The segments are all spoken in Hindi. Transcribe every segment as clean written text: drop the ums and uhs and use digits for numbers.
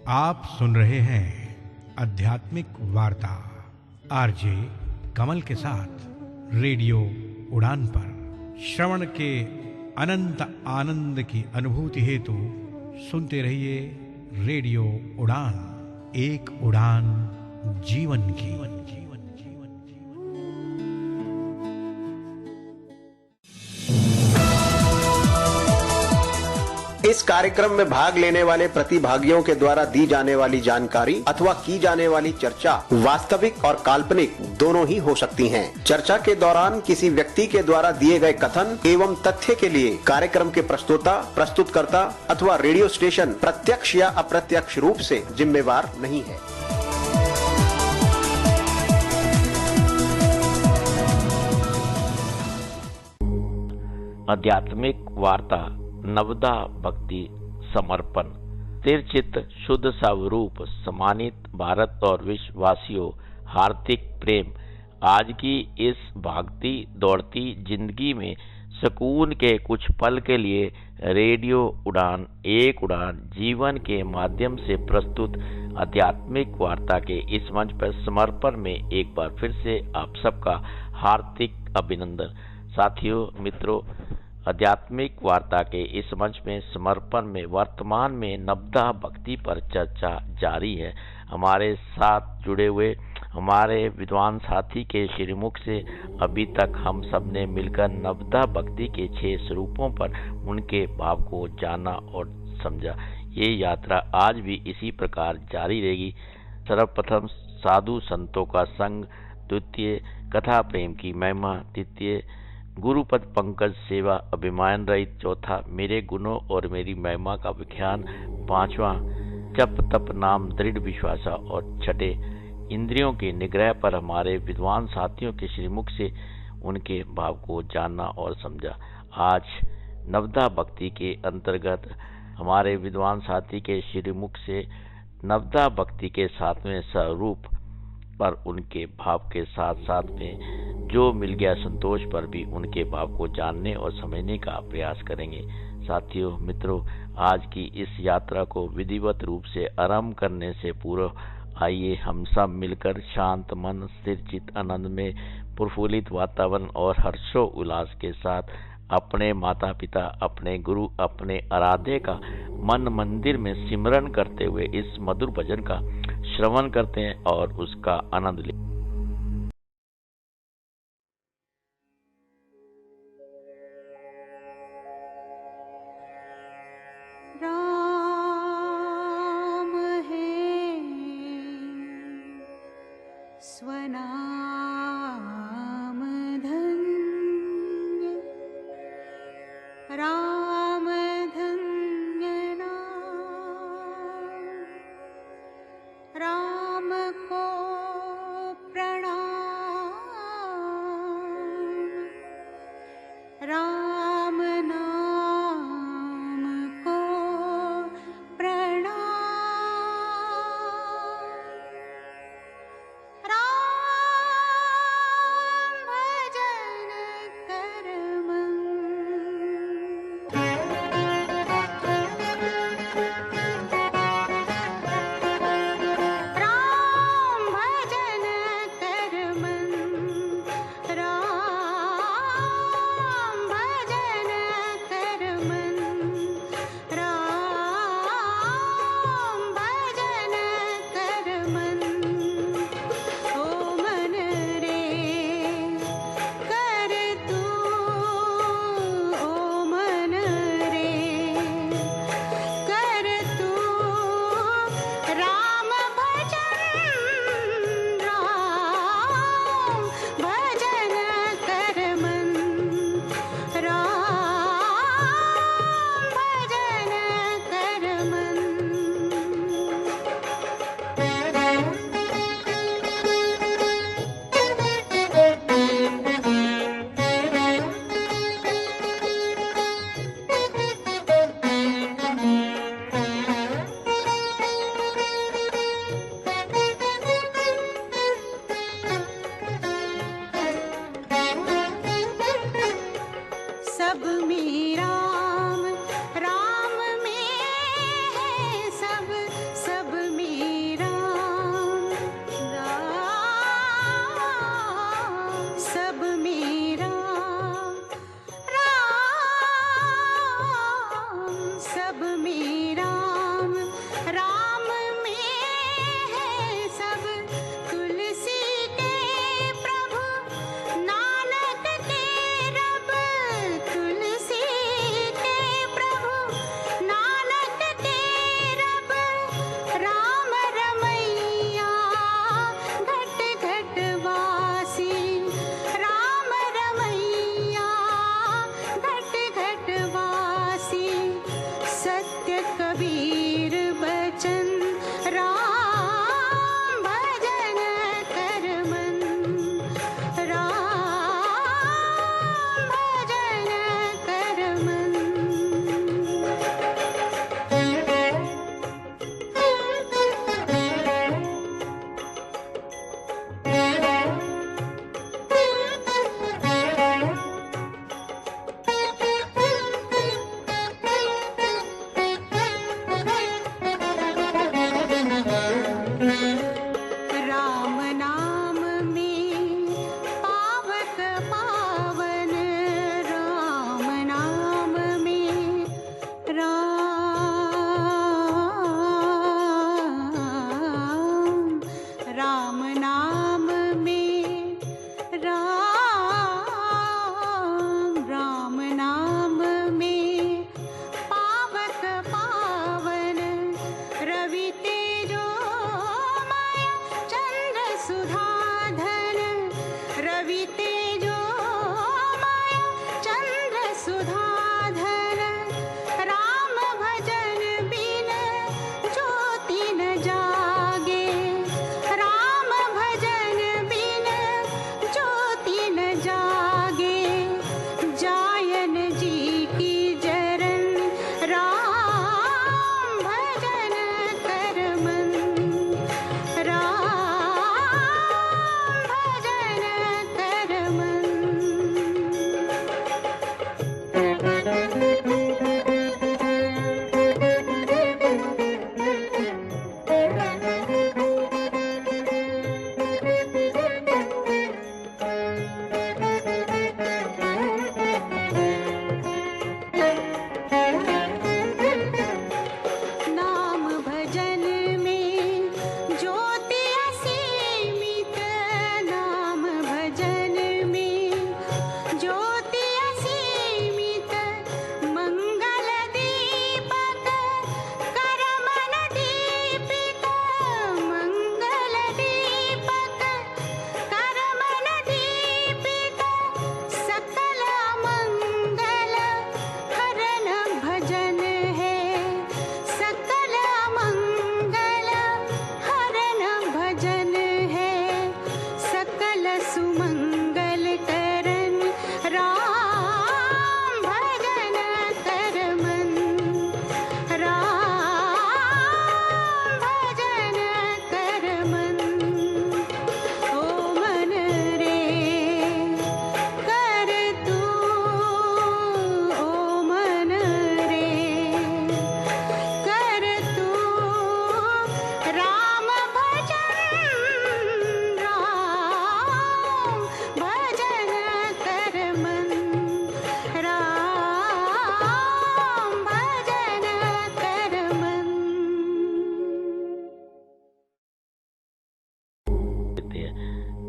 आप सुन रहे हैं आध्यात्मिक वार्ता आरजे कमल के साथ रेडियो उड़ान पर। श्रवण के अनंत आनंद की अनुभूति हेतु सुनते रहिए रेडियो उड़ान, एक उड़ान जीवन की। इस कार्यक्रम में भाग लेने वाले प्रतिभागियों के द्वारा दी जाने वाली जानकारी अथवा की जाने वाली चर्चा वास्तविक और काल्पनिक दोनों ही हो सकती हैं। चर्चा के दौरान किसी व्यक्ति के द्वारा दिए गए कथन एवं तथ्य के लिए कार्यक्रम के प्रस्तोता, प्रस्तुतकर्ता अथवा रेडियो स्टेशन प्रत्यक्ष या अप्रत्यक्ष रूप से जिम्मेवार नहीं है। आध्यात्मिक वार्ता नवदा भक्ति समर्पण। तिरचित शुद्ध स्वरूप सम्मानित भारत और विश्ववासियों, हार्दिक प्रेम। आज की इस भागती दौड़ती जिंदगी में सुकून के कुछ पल के लिए रेडियो उड़ान, एक उड़ान जीवन के माध्यम से प्रस्तुत आध्यात्मिक वार्ता के इस मंच पर समर्पण में एक बार फिर से आप सबका हार्दिक अभिनंदन। साथियों, मित्रों, आध्यात्मिक वार्ता के इस मंच में समर्पण में वर्तमान में नवदा भक्ति पर चर्चा जारी है। हमारे साथ जुड़े हुए हमारे विद्वान साथी के श्रीमुख से अभी तक हम सब ने मिलकर नवदा भक्ति के 6 स्वरूपों पर उनके भाव को जाना और समझा। ये यात्रा आज भी इसी प्रकार जारी रहेगी। सर्वप्रथम साधु संतों का संग, द्वितीय कथा प्रेम की महिमा, तृतीय गुरुपद पंकज सेवा अभिमान रहित, चौथा मेरे गुणों और मेरी महिमा का विख्यान, पांचवा जप तप नाम दृढ़ विश्वास और छठे इंद्रियों के निग्रह पर हमारे विद्वान साथियों के श्रीमुख से उनके भाव को जाना और समझा। आज नवदा भक्ति के अंतर्गत हमारे विद्वान साथी के श्रीमुख से नवदा भक्ति के 7वें स्वरूप पर उनके भाव के साथ साथ में जो मिल गया संतोष पर भी उनके भाव को जानने और समझने का प्रयास करेंगे। साथियों, मित्रों, आज की इस यात्रा को विधिवत रूप से आरंभ करने से पूर्व आइए हम सब मिलकर शांत मन, स्थिर चित्त, आनंद में प्रफुल्लित वातावरण और हर्षो उल्लास के साथ अपने माता पिता, अपने गुरु, अपने आराध्य का मन मंदिर में सिमरन करते हुए इस मधुर भजन का श्रवण करते हैं और उसका आनंद लेते हैं। राम है स्वनाम धन्य, राम धन्य नाम, राम को प्रणाम, राम नाम को प्रणाम, राम भजन कर मन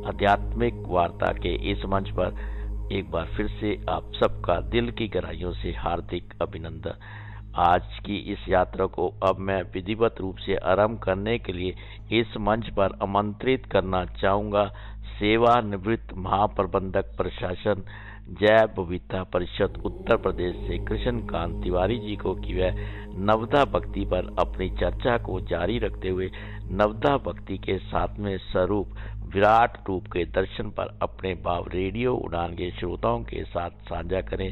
आध्यात्मिक वार्ता के इस मंच पर एक बार फिर से आप सबका दिल की गहराइयों से हार्दिक अभिनंदन। आज की इस यात्रा को अब मैं विधिवत रूप से आरंभ करने के लिए इस मंच पर आमंत्रित करना चाहूँगा सेवानिवृत्त महाप्रबंधक प्रशासन जैव विविधता परिषद उत्तर प्रदेश से कृष्णकांत तिवारी जी को कि वह नवदा भक्ति पर अपनी चर्चा को जारी रखते हुए नवदा भक्ति के 7वें स्वरूप विराट रूप के दर्शन पर अपने भाव रेडियो उड़ान के श्रोताओं के साथ साझा करें।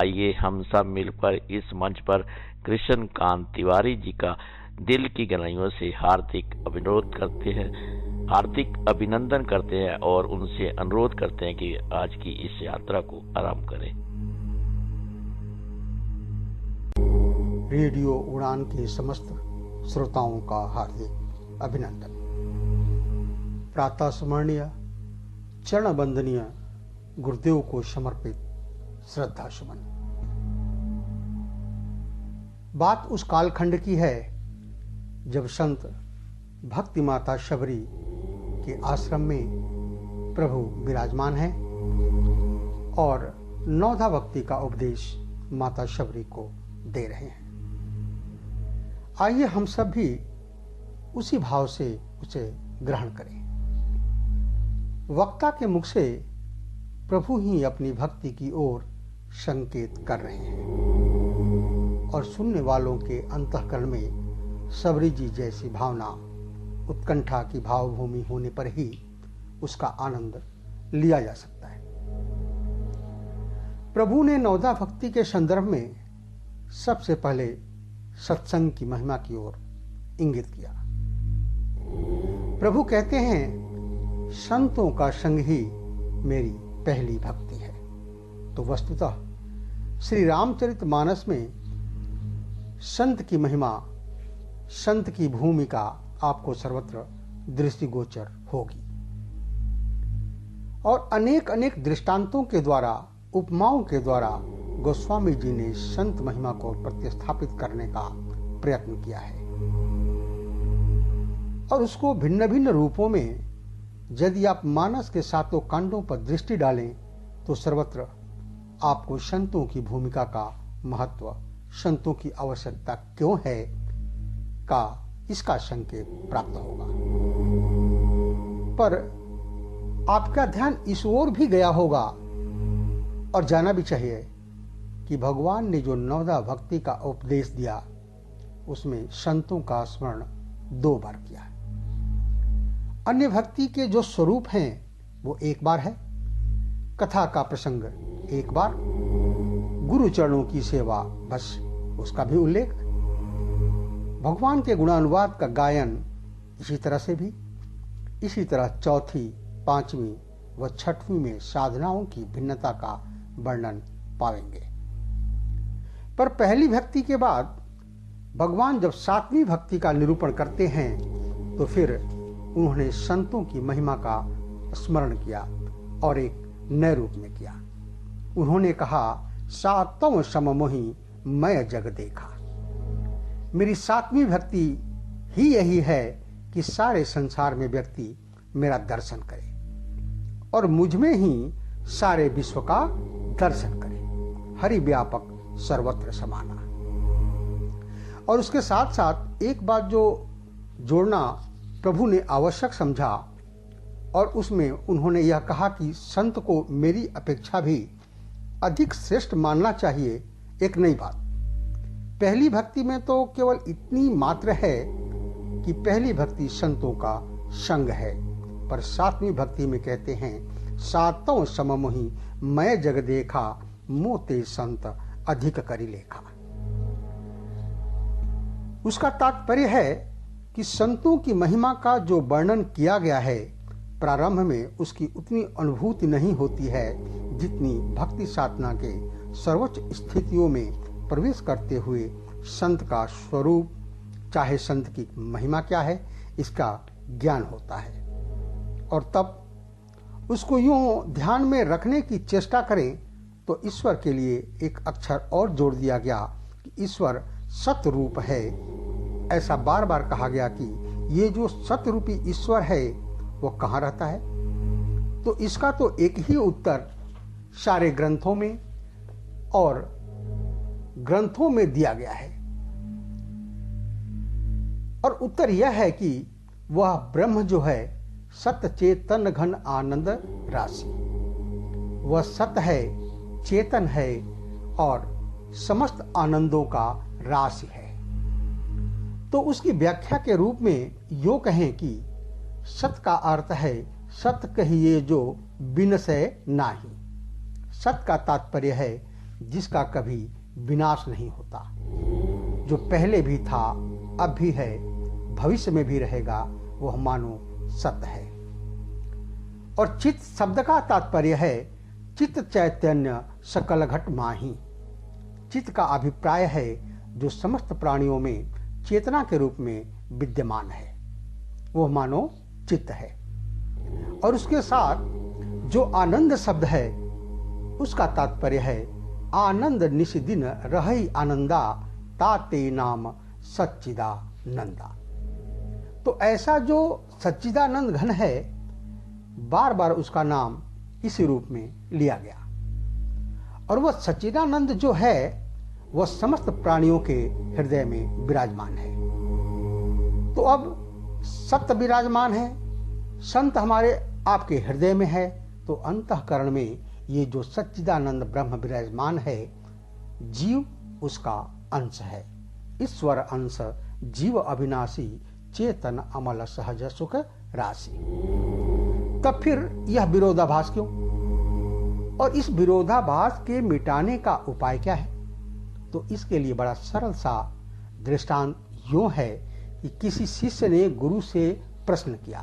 आइए हम सब मिलकर इस मंच पर कृष्णकांत तिवारी जी का दिल की गहराइयों से हार्दिक अभिनंदन करते हैं और उनसे अनुरोध करते हैं कि आज की इस यात्रा को आरंभ करें। रेडियो उड़ान के समस्त श्रोताओं का हार्दिक अभिनंदन। प्रातः स्मरणीय चरण वंदनीय गुरुदेव को समर्पित श्रद्धा सुमन। बात उस कालखंड की है जब संत भक्ति माता शबरी के आश्रम में प्रभु विराजमान है और नवधा भक्ति का उपदेश माता शबरी को दे रहे हैं। आइए हम सब भी उसी भाव से उसे ग्रहण करें। वक्ता के मुख से प्रभु ही अपनी भक्ति की ओर संकेत कर रहे हैं और सुनने वालों के अंतःकरण में शबरी जी जैसी भावना उत्कंठा की भावभूमि होने पर ही उसका आनंद लिया जा सकता है। प्रभु ने नवदा भक्ति के संदर्भ में सबसे पहले सत्संग की महिमा की ओर इंगित किया। प्रभु कहते हैं संतों का संग ही मेरी पहली भक्ति है। तो वस्तुतः श्री रामचरितमानस में संत की महिमा, संत की भूमिका आपको सर्वत्र दृष्टिगोचर होगी और अनेक अनेक दृष्टांतों के द्वारा, उपमाओं के द्वारा गोस्वामी जी ने संत महिमा को प्रतिस्थापित करने का प्रयत्न किया है और उसको भिन्न भिन्न रूपों में यदि आप मानस के 7 कांडों पर दृष्टि डालें तो सर्वत्र आपको संतों की भूमिका का महत्व, संतों की आवश्यकता क्यों है का इसका संकेत प्राप्त होगा। पर आपका ध्यान इस ओर भी गया होगा और जाना भी चाहिए कि भगवान ने जो नवदा भक्ति का उपदेश दिया उसमें संतों का स्मरण 2 बार किया है। अन्य भक्ति के जो स्वरूप हैं वो 1 बार है, कथा का प्रसंग 1 बार, गुरु चरणों की सेवा बस उसका भी उल्लेख, भगवान के गुणानुवाद का गायन इसी तरह से भी, इसी तरह 4वीं, 5वीं व 6वीं में साधनाओं की भिन्नता का वर्णन पाएंगे। पर पहली भक्ति के बाद भगवान जब 7वीं भक्ति का निरूपण करते हैं तो फिर उन्होंने संतों की महिमा का स्मरण किया और एक नए रूप में किया। उन्होंने कहा, 7वें सममोहि मैं जग देखा। मेरी 7वीं भक्ति ही यही है कि सारे संसार में व्यक्ति मेरा दर्शन करे और मुझ में ही सारे विश्व का दर्शन करे, हरि व्यापक सर्वत्र समाना। और उसके साथ साथ एक बात जो जोड़ना प्रभु ने आवश्यक समझा और उसमें उन्होंने यह कहा कि संत को मेरी अपेक्षा भी अधिक श्रेष्ठ मानना चाहिए। एक नई बात, पहली भक्ति में तो केवल इतनी मात्र है कि पहली भक्ति संतों का संग है, पर 7वीं भक्ति में कहते हैं 7वें सममोहि मैं जग देखा, मोते संत अधिक करी लेखा। उसका तात्पर्य है कि संतों की महिमा का जो वर्णन किया गया है प्रारंभ में उसकी उतनी अनुभूति नहीं होती है जितनी भक्ति साधना के सर्वोच्च स्थितियों में प्रवेश करते हुए संत का स्वरूप, चाहे संत की महिमा क्या है, इसका ज्ञान होता है। और तब उसको यूं ध्यान में रखने की चेष्टा करें तो ईश्वर के लिए एक अक्षर और जोड़ दिया गया कि ईश्वर सत्य रूप है। ऐसा बार बार कहा गया कि ये जो सत्य रूपी ईश्वर है वो कहाँ रहता है? तो इसका तो एक ही उत्तर सारे ग्रंथों में और ग्रंथों में दिया गया है, और उत्तर यह है कि वह ब्रह्म जो है सत चेतन घन आनंद राशि, वह सत है, चेतन है और समस्त आनंदों का राशि है। तो उसकी व्याख्या के रूप में यो कहें कि सत का अर्थ है सत कहिए जो विनशय नाही। सत का तात्पर्य है जिसका कभी विनाश नहीं होता, जो पहले भी था, अब भी है, भविष्य में भी रहेगा, वह मानो सत्य है। और चित्त शब्द का तात्पर्य है चित्त चैतन्य सकल घट माही। चित्त का अभिप्राय है जो समस्त प्राणियों में चेतना के रूप में विद्यमान है, वह मानो चित्त है। और उसके साथ जो आनंद शब्द है उसका तात्पर्य है आनंद निशिदिन रही आनंदा ताते नाम सच्चिदानंदा। तो ऐसा जो सच्चिदानंद घन है, बार बार उसका नाम इसी रूप में लिया गया। और वह सच्चिदानंद जो है वह समस्त प्राणियों के हृदय में विराजमान है। तो अब सत्य विराजमान है, संत हमारे आपके हृदय में है, तो अंतःकरण में ये जो सच्चिदानंद ब्रह्म विराजमान है, जीव उसका अंश है। ईश्वर अंश जीव अविनाशी चेतन अमल सहज सुख राशि। तब फिर यह विरोधाभास क्यों? और इस विरोधाभास के मिटाने का उपाय क्या है? तो इसके लिए बड़ा सरल सा दृष्टांत यूं है कि किसी शिष्य ने गुरु से प्रश्न किया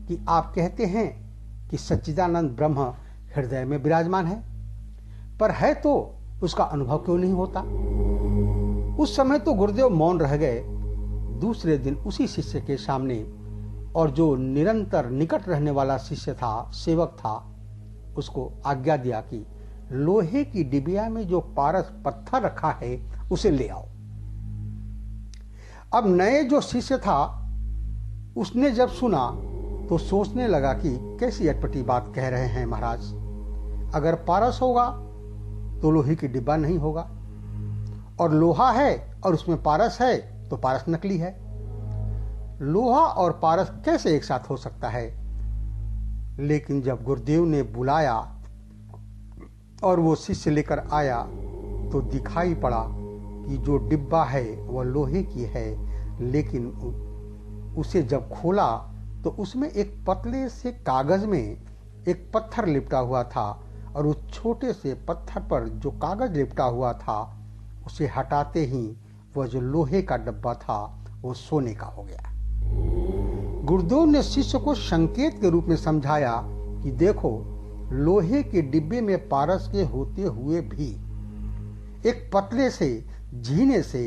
कि आप कहते हैं कि सच्चिदानंद ब्रह्म हृदय में विराजमान है, पर है तो उसका अनुभव क्यों नहीं होता? उस समय तो गुरुदेव मौन रह गए। दूसरे दिन उसी शिष्य के सामने, और जो निरंतर निकट रहने वाला शिष्य था, सेवक था, उसको आज्ञा दिया कि लोहे की डिबिया में जो पारस पत्थर रखा है उसे ले आओ। अब नए जो शिष्य था उसने जब सुना तो सोचने लगा कि कैसी अटपटी बात कह रहे हैं महाराज, अगर पारस होगा तो लोहे की डिब्बा नहीं होगा, और लोहा है और उसमें पारस है तो पारस नकली है। लोहा और पारस कैसे एक साथ हो सकता है? लेकिन जब गुरुदेव ने बुलाया और वो शिष्य लेकर आया तो दिखाई पड़ा कि जो डिब्बा है वह लोहे की है, लेकिन उसे जब खोला तो उसमें एक पतले से कागज में एक पत्थर लिपटा हुआ था, और उस छोटे से पत्थर पर जो कागज लिपटा हुआ था उसे हटाते ही वह जो लोहे का डब्बा था वो सोने का हो गया। गुरुदेव ने शिष्य को संकेत के रूप में समझाया कि देखो, लोहे के डिब्बे में पारस के होते हुए भी एक पतले से झीने से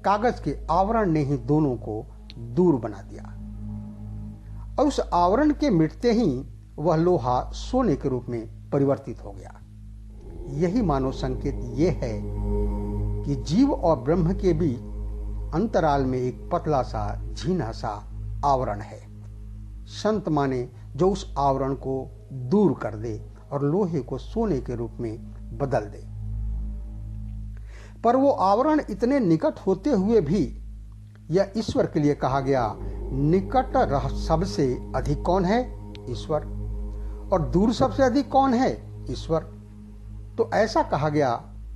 कागज के आवरण ने ही दोनों को दूर बना दिया, और उस आवरण के मिटते ही वह लोहा सोने के रूप में परिवर्तित हो गया। यही मानो संकेत ये है कि जीव और ब्रह्म के बीच अंतराल में एक पतला सा झीना सा आवरण है। संत माने जो उस आवरण को दूर कर दे और लोहे को सोने के रूप में बदल दे। पर वो आवरण इतने निकट होते हुए भी यह ईश्वर के लिए कहा गया, निकट रह सबसे अधिक कौन है? ईश्वर। और दूर सबसे अधिक कौन है? ईश्वर। तो ऐसा कहा गया,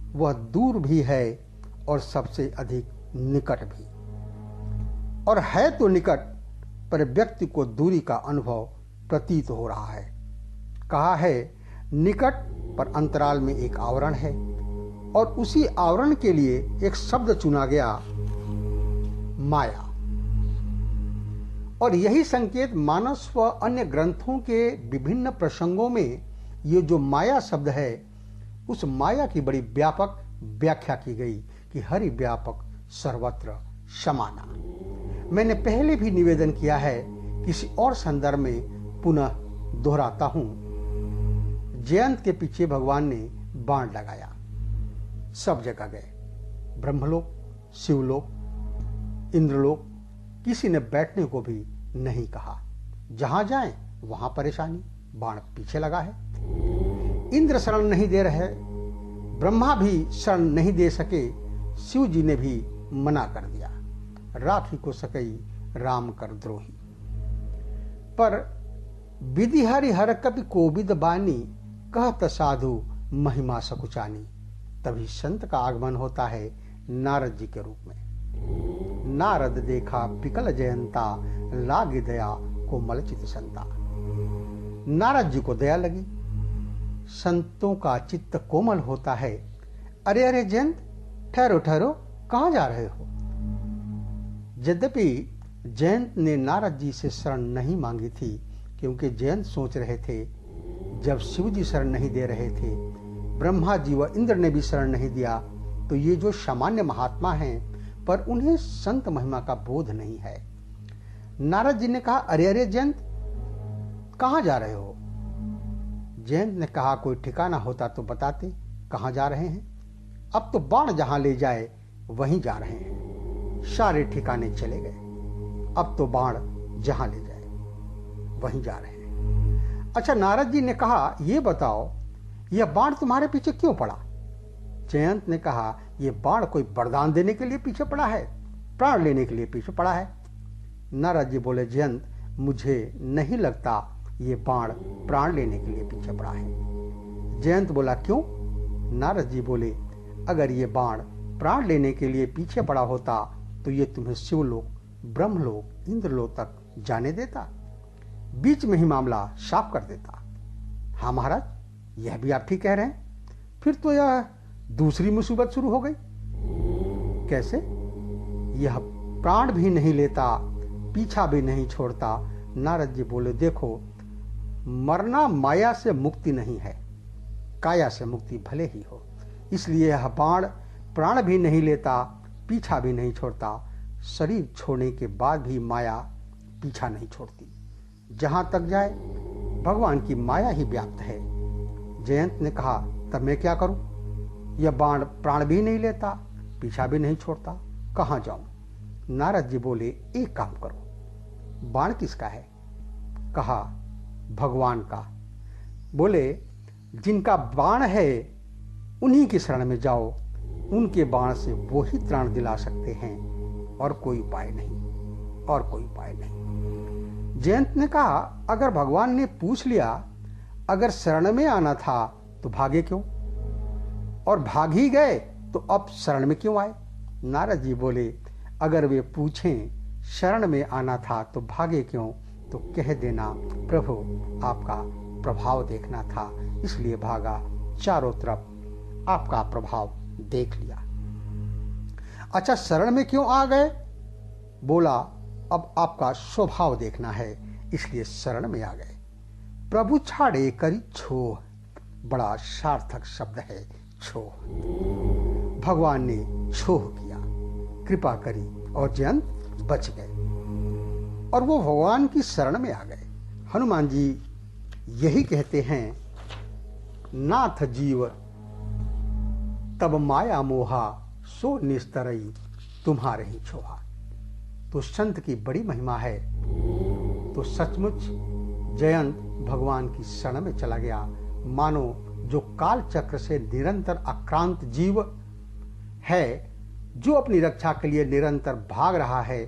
वह दूर भी है और सबसे अधिक निकट भी। और है तो निकट, पर व्यक्ति को दूरी का अनुभव प्रतीत हो रहा है। कहा है निकट, पर अंतराल में एक आवरण है, और उसी आवरण के लिए एक शब्द चुना गया, माया। और यही संकेत मानस व अन्य ग्रंथों के विभिन्न प्रसंगों में ये जो माया शब्द है, उस माया की बड़ी व्यापक व्याख्या की गई कि हरि व्यापक सर्वत्र समाना। मैंने पहले भी निवेदन किया है, किसी और संदर्भ में पुनः दोहराता हूं। जयंत के पीछे भगवान ने बाण लगाया, सब जगह गए, ब्रह्मलोक, शिवलोक, इंद्रलोक, किसी ने बैठने को भी नहीं कहा। जहां जाएं वहां परेशानी, बाण पीछे लगा है। इंद्र शरण नहीं दे रहे, ब्रह्मा भी शरण नहीं दे सके, शिव जी ने भी मना कर दिया। राखी को सकई राम कर द्रोही। पर विधि हरि हर कपि कोविद बानी, कहत साधु महिमा सकुचानी। तभी संत का आगमन होता है नारद जी के रूप में। नारद देखा पिकल जयंता, लागी दया कोमल चित संता। नारद जी को दया लगी। संतों का चित्त कोमल होता है। अरे अरे जयंत, ठहरो ठहरो, कहां जा रहे हो? यद्यपि जयंत ने नारद जी से शरण नहीं मांगी थी, क्योंकि जयंत सोच रहे थे जब शिव जी शरण नहीं दे रहे थे, ब्रह्मा जी व इंद्र ने भी शरण नहीं दिया, तो ये जो सामान्य महात्मा हैं, पर उन्हें संत महिमा का बोध नहीं है। नारद जी ने कहा, अरे अरे जयंत, कहां जा रहे हो? जयंत ने कहा, कोई ठिकाना होता तो बताते, कहां जा रहे हैं? अब तो बाण जहां ले जाए वहीं जा रहे हैं। सारे ठिकाने चले गए, अब तो बाण जहां ले जाए वहीं जा रहे हैं। अच्छा, नारद जी ने कहा, यह बताओ, यह बाण तुम्हारे पीछे क्यों पड़ा? जयंत ने कहा, यह बाण कोई वरदान देने के लिए पीछे पड़ा है, प्राण लेने के लिए पीछे पड़ा है। नारद जी बोले, जयंत, मुझे नहीं लगता ये बाण प्राण लेने के लिए पीछे पड़ा है। जयंत बोला, क्यों? नारद जी बोले, अगर ये बाण प्राण लेने के लिए पीछे पड़ा होता तो ये तुम्हें शिवलोक, ब्रह्मलोक, इंद्रलोक तक जाने देता, बीच में ही मामला साफ कर देता। हाँ महाराज, यह भी आप ठीक कह रहे हैं। फिर तो यह दूसरी मुसीबत शुरू हो गई। कैसे? यह प्राण भी नहीं लेता, पीछा भी नहीं छोड़ता। नारद जी बोले, देखो, मरना माया से मुक्ति नहीं है, काया से मुक्ति भले ही हो। इसलिए यह बाण प्राण भी नहीं लेता, पीछा भी नहीं छोड़ता। शरीर छोड़ने के बाद भी माया पीछा नहीं छोड़ती। जहां तक जाए भगवान की माया ही व्याप्त है। जयंत ने कहा, तब मैं क्या करूं? यह बाण प्राण भी नहीं लेता, पीछा भी नहीं छोड़ता, कहां जाऊं? नारद जी बोले, एक काम करो। बाण किसका है? कहा, भगवान का। बोले, जिनका बाण है उन्हीं की शरण में जाओ, उनके बाण से वो ही त्राण दिला सकते हैं, और कोई उपाय नहीं, और कोई उपाय नहीं। जयंत ने कहा, अगर भगवान ने पूछ लिया, अगर शरण में आना था तो भागे क्यों? और भाग ही गए तो अब शरण में क्यों आए? नारद जी बोले, अगर वे पूछें शरण में आना था तो भागे क्यों, तो कह देना, प्रभु आपका प्रभाव देखना था, इसलिए भागा, चारों तरफ आपका प्रभाव देख लिया। अच्छा, शरण में क्यों आ गए? बोला, अब आपका स्वभाव देखना है, इसलिए शरण में आ गए। प्रभु छाड़े करी छोह, बड़ा सार्थक शब्द है छोह। भगवान ने छोह किया, कृपा करी, और जयंत बच गए और वो भगवान की शरण में आ गए। हनुमान जी यही कहते हैं, नाथ जीव तब माया मोहा, सो निस्तरई तुम्हारे ही छोहा। तो संत की बड़ी महिमा है। तो सचमुच जयंत भगवान की शरण में चला गया। मानो जो काल चक्र से निरंतर आक्रांत जीव है, जो अपनी रक्षा के लिए निरंतर भाग रहा है,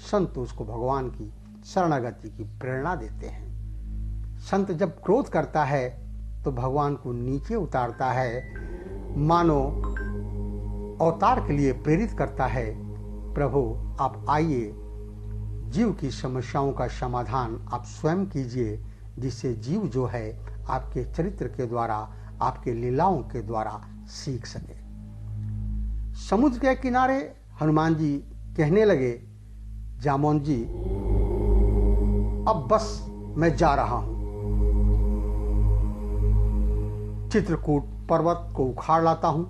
संत उसको भगवान की शरणागति की प्रेरणा देते हैं। संत जब क्रोध करता है तो भगवान को नीचे उतारता है, मानो अवतार के लिए प्रेरित करता है। प्रभु आप आइए, जीव की समस्याओं का समाधान आप स्वयं कीजिए, जिससे जीव जो है आपके चरित्र के द्वारा, आपके लीलाओं के द्वारा सीख सके। समुद्र के किनारे हनुमान जी कहने लगे, जामोन जी, अब बस मैं जा रहा हूं। चित्रकूट पर्वत को उखाड़ लाता हूं,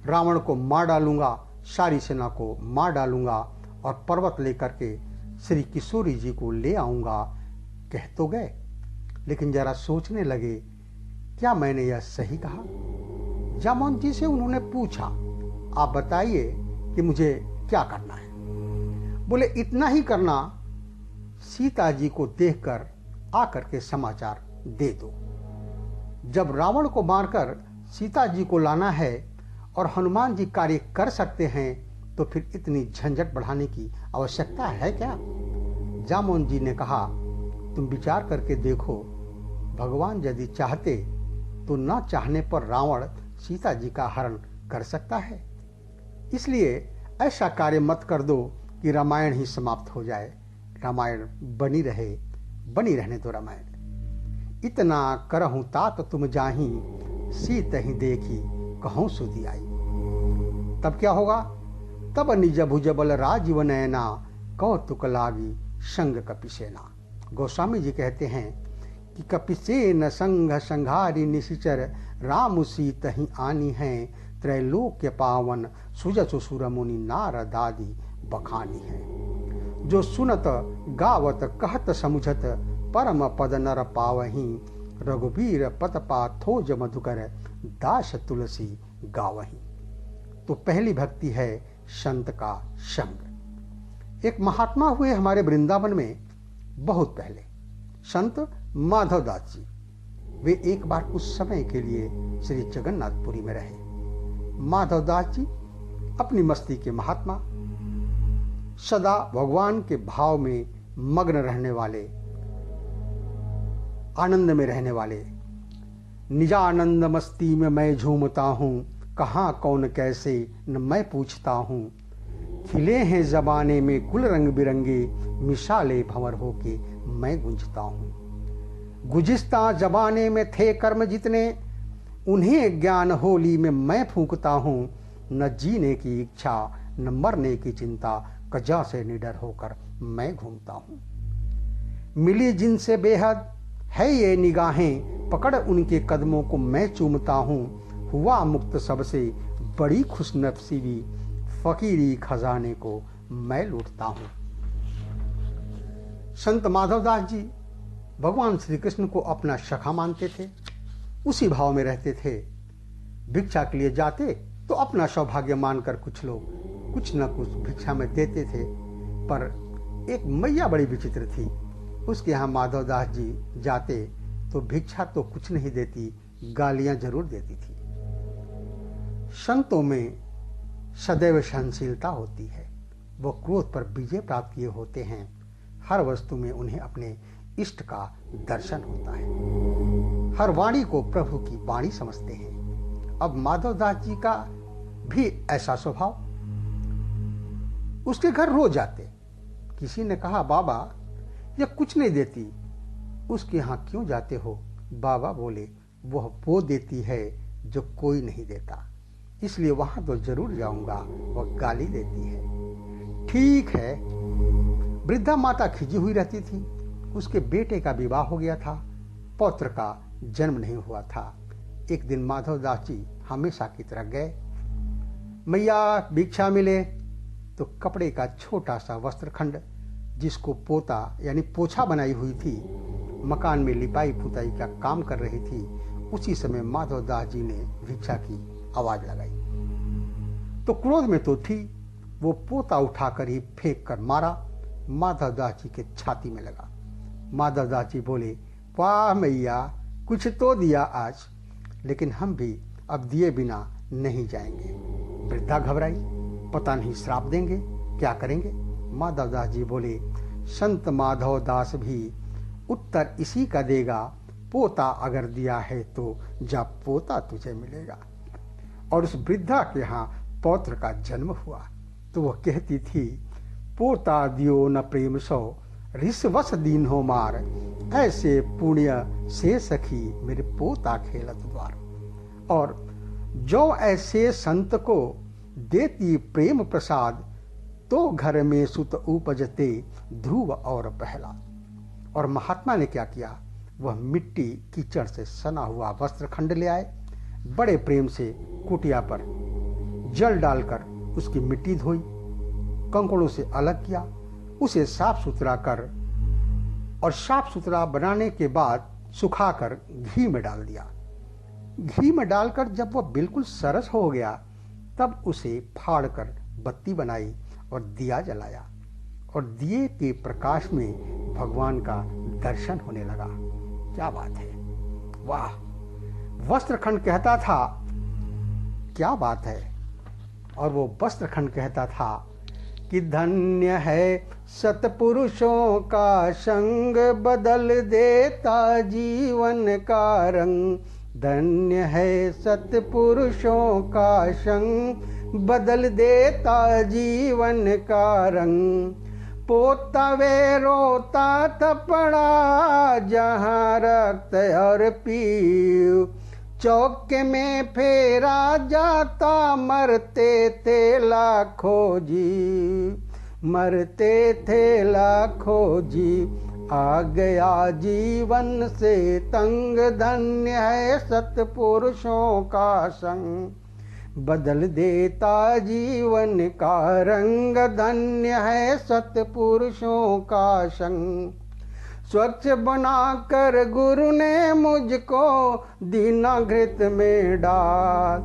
रावण को मार डालूंगा, सारी सेना को मार डालूंगा, और पर्वत लेकर के श्री किशोरी जी को ले आऊंगा। कह तो गए, लेकिन जरा सोचने लगे, क्या मैंने यह सही कहा? जामोन जी से उन्होंने पूछा, आप बताइए कि मुझे क्या करना है? बोले, इतना ही करना, सीता जी को देखकर आकर के समाचार दे दो। जब रावण को मारकर सीता जी को लाना है और हनुमान जी कार्य कर सकते हैं तो फिर इतनी झंझट बढ़ाने की आवश्यकता है क्या? जामोन जी ने कहा, तुम विचार करके देखो, भगवान यदि चाहते तो न चाहने पर रावण सीता जी का हरण कर सकता है। इसलिए ऐसा कार्य मत कर दो कि रामायण ही समाप्त हो जाए। रामायण बनी रहने दो रामायण। इतना करहूं तात तुम जाही, सीत ही देखी कहूं सुधी आई। तब क्या होगा? तब निज भुज बल राजीव नयना, कौतुक लागी संग कपिसेना। गोस्वामी जी कहते हैं कि कपिसेन संघ संघारी निशिचर, राम सीत ही आनी है, त्रैलोक्य पावन सुजसु सुर मुनि नारदादि बखानी है। जो सुनत गावत कहत समुझत, परम पद नर पावही, रघुबीर पत पाथोज मधुकर, दास तुलसी गावही। तो पहली भक्ति है संत का संग। एक महात्मा हुए हमारे वृंदावन में बहुत पहले, संत माधव दास जी। वे एक बार कुछ समय के लिए श्री जगन्नाथपुरी में रहे। माधव दास जी अपनी मस्ती के महात्मा, सदा भगवान के भाव में मग्न रहने वाले, आनंद में रहने वाले। निजानंद मस्ती में मैं झूमता हूँ, कहाँ कौन कैसे न मैं पूछता हूँ। खिले हैं जबाने में कुल रंग बिरंगे, मिसाले भंवर होके मैं गुंजता हूँ। गुजिस्ता जबाने में थे कर्म जितने, उन्हें ज्ञान होली में मैं फूंकता हूँ। न जीने की इच्छा न मरने की चिंता, कजा से निडर होकर मैं घूमता हूँ। मिली जिनसे बेहद है ये निगाहें, पकड़ उनके कदमों को मैं चूमता हूँ। हुआ मुक्त सबसे बड़ी खुशनसीबी, फकीरी खजाने को मैं लूटता हूँ। संत माधवदास जी भगवान श्री कृष्ण को अपना सखा मानते थे, उसी भाव में रहते थे। भिक्षा के लिए जाते तो अपना सौभाग्य मानकर कुछ लोग कुछ न कुछ भिक्षा में देते थे। पर एक मैया बड़ी विचित्र थी, उसके यहाँ माधवदास जी जाते तो भिक्षा तो कुछ नहीं देती, गालियां जरूर देती थी। संतों में सदैव सहनशीलता होती है, वो क्रोध पर विजय प्राप्त किए होते हैं। हर वस्तु में उन्हें अपने इष्ट का दर्शन होता है। हर वाणी को प्रभु की वाणी समझते हैं। अब माधवदास जी का भी ऐसा स्वभाव। उसके घर रोज जाते। किसी ने कहा, बाबा यह कुछ नहीं देती, उसके यहाँ क्यों जाते हो? बाबा बोले, वह वो देती है जो कोई नहीं देता, इसलिए वहां तो जरूर जाऊंगा। वह गाली देती है। ठीक है। वृद्धा माता खिजी हुई रहती थी। उसके बेटे का विवाह हो गया था, पौत्र का जन्म नहीं हुआ था। एक दिन माधवदास जी हमेशा की तरह गए। मैया भिक्षा मिले तो कपड़े का छोटा सा वस्त्रखंड, जिसको पोता यानी पोछा बनाई हुई थी, मकान में लिपाई पुताई का काम कर रही थी। उसी समय माधवदास जी ने भिक्षा की आवाज लगाई तो क्रोध में तो थी, वो पोता उठाकर ही फेंक कर मारा। माधवदास जी के छाती में लगा। माधवदास जी बोले, वाह मैया, कुछ तो दिया आज, लेकिन हम भी अब दिए बिना नहीं जाएंगे। वृद्धा घबराई, पता नहीं श्राप देंगे, क्या करेंगे। माधवदास जी बोले, संत माधवदास भी उत्तर इसी का देगा, पोता अगर दिया है तो जा पोता तुझे मिलेगा। और उस वृद्धा के यहाँ पौत्र का जन्म हुआ तो वह कहती थी, पोता दियो न प्रेम सो, रिसवस दीन हो मार, ऐसे पुण्य से सखी मेरे पोता खेलत द्वार। और जो ऐसे संत को देती प्रेम प्रसाद, तो घर में सुत उपजते ध्रुव और पहला। और महात्मा ने क्या किया, वह मिट्टी कीचड़ से सना हुआ वस्त्रखंड ले आए, बड़े प्रेम से कुटिया पर जल डालकर उसकी मिट्टी धोई, कंकड़ों से अलग किया, उसे साफ सुथरा कर और साफ सुथरा बनाने के बाद सुखाकर घी में डाल दिया। घी में डालकर जब वह बिल्कुल सरस हो गया, तब उसे फाड़कर बत्ती बनाई और दिया जलाया, और दिए के प्रकाश में भगवान का दर्शन होने लगा। क्या बात है, वाह। वस्त्रखंड कहता था क्या बात है, और वो वस्त्रखंड कहता था कि धन्य है सतपुरुषों का संग, बदल देता जीवन का रंग। धन्य है सतपुरुषों का संग, बदल देता जीवन का रंग। पोता वे रोता थपड़ा, जहाँ रक्त और पीव, चौके में फेरा जाता, मरते थे लाखों जीव, मरते थे लाखों जीव। आ गया जीवन से तंग, धन्य है सतपुरुषों का संग, बदल देता जीवन का रंग। धन्य है सतपुरुषों का संग। स्वच्छ बनाकर गुरु ने मुझको दीना घृत में डाल,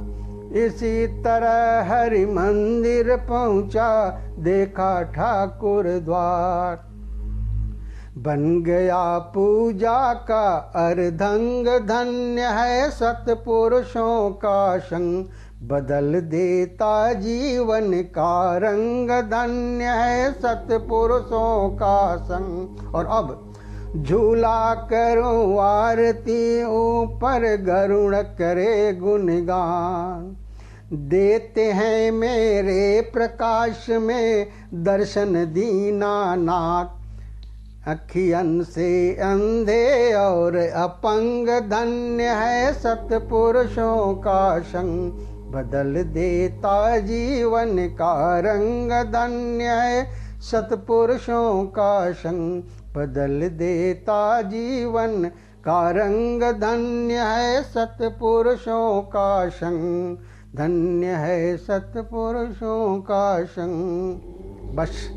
इसी तरह हरि मंदिर पहुंचा, देखा ठाकुर द्वार। बन गया पूजा का अर्धंग, धन्य है सतपुरुषों का संग, बदल देता जीवन का रंग। धन्य है सतपुरुषों का संग। और अब झूला करो आरती, ऊपर गरुड़ करे गुणगान। देते हैं मेरे प्रकाश में दर्शन दीनानाथ, अखियन से अंधे और अपंग। धन्य है सतपुरुषों का संग, बदल देता जीवन का रंग। धन्य है सतपुरुषों का संग, बदल देता जीवन का रंग। धन्य है सतपुरुषों का संग, धन्य है सतपुरुषों का संग। बस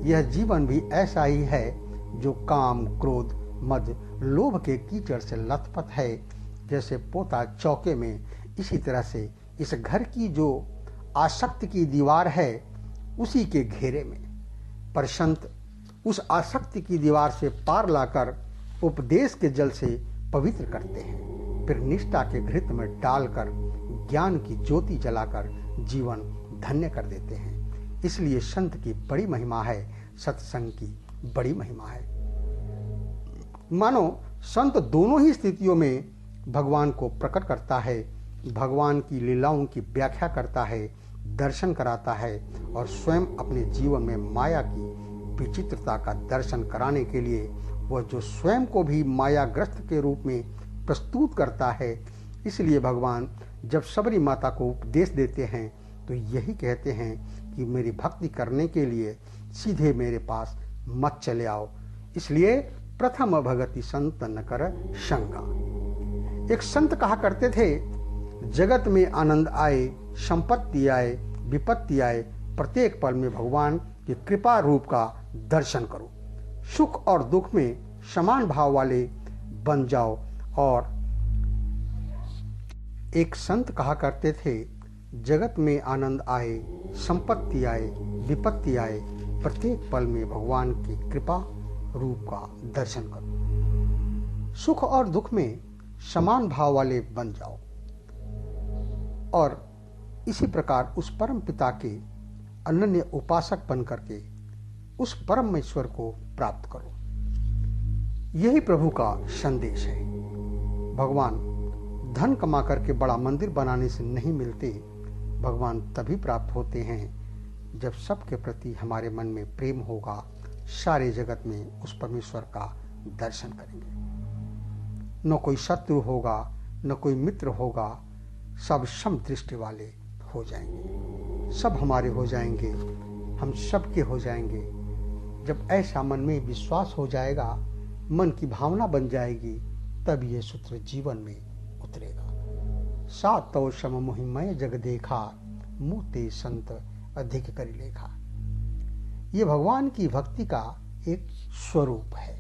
यह जीवन भी ऐसा ही है जो काम, क्रोध, मद, लोभ के कीचड़ से लथपथ है। जैसे पोता चौके में, इसी तरह से इस घर की जो आसक्ति की दीवार है उसी के घेरे में। पर संत उस आसक्ति की दीवार से पार लाकर उपदेश के जल से पवित्र करते हैं, फिर निष्ठा के घृत में डालकर ज्ञान की ज्योति जलाकर जीवन धन्य कर देते हैं। इसलिए संत की बड़ी महिमा है, सत्संग की बड़ी महिमा है। मानो संत दोनों ही स्थितियों में भगवान को प्रकट करता है, भगवान की लीलाओं की व्याख्या करता है, दर्शन कराता है और स्वयं अपने जीवन में माया की विचित्रता का दर्शन कराने के लिए वह जो स्वयं को भी मायाग्रस्त के रूप में प्रस्तुत करता है। इसलिए भगवान जब सबरी माता को उपदेश देते हैं तो यही कहते हैं कि मेरी भक्ति करने के लिए सीधे मेरे पास मत चले आओ। इसलिए प्रथम भगति संत न कर शंका। एक संत कहा करते थे, जगत में आनंद आए, संपत्ति आए, विपत्ति आए, प्रत्येक पल में भगवान की कृपा रूप का दर्शन करो। सुख और दुख में समान भाव वाले बन जाओ। और एक संत कहा करते थे, जगत में आनंद आए, संपत्ति आए, विपत्ति आए, प्रत्येक पल में भगवान की कृपा रूप का दर्शन करो। सुख और दुख में समान भाव वाले बन जाओ और इसी प्रकार उस परम पिता के अनन्य उपासक बन करके उस परमेश्वर को प्राप्त करो। यही प्रभु का संदेश है। भगवान धन कमा करके बड़ा मंदिर बनाने से नहीं मिलते, भगवान तभी प्राप्त होते हैं जब सबके प्रति हमारे मन में प्रेम होगा, सारे जगत में उस परमेश्वर का दर्शन करेंगे। न कोई शत्रु होगा, न कोई मित्र होगा, सब सम दृष्टि वाले हो जाएंगे, सब हमारे हो जाएंगे, हम सबके हो जाएंगे। जब ऐसा मन में विश्वास हो जाएगा, मन की भावना बन जाएगी, तब ये सूत्र जीवन में उतरेगा। सात तो सम मोहिमय जग देखा, मूते संत अधिक करी लेखा। ये भगवान की भक्ति का एक स्वरूप है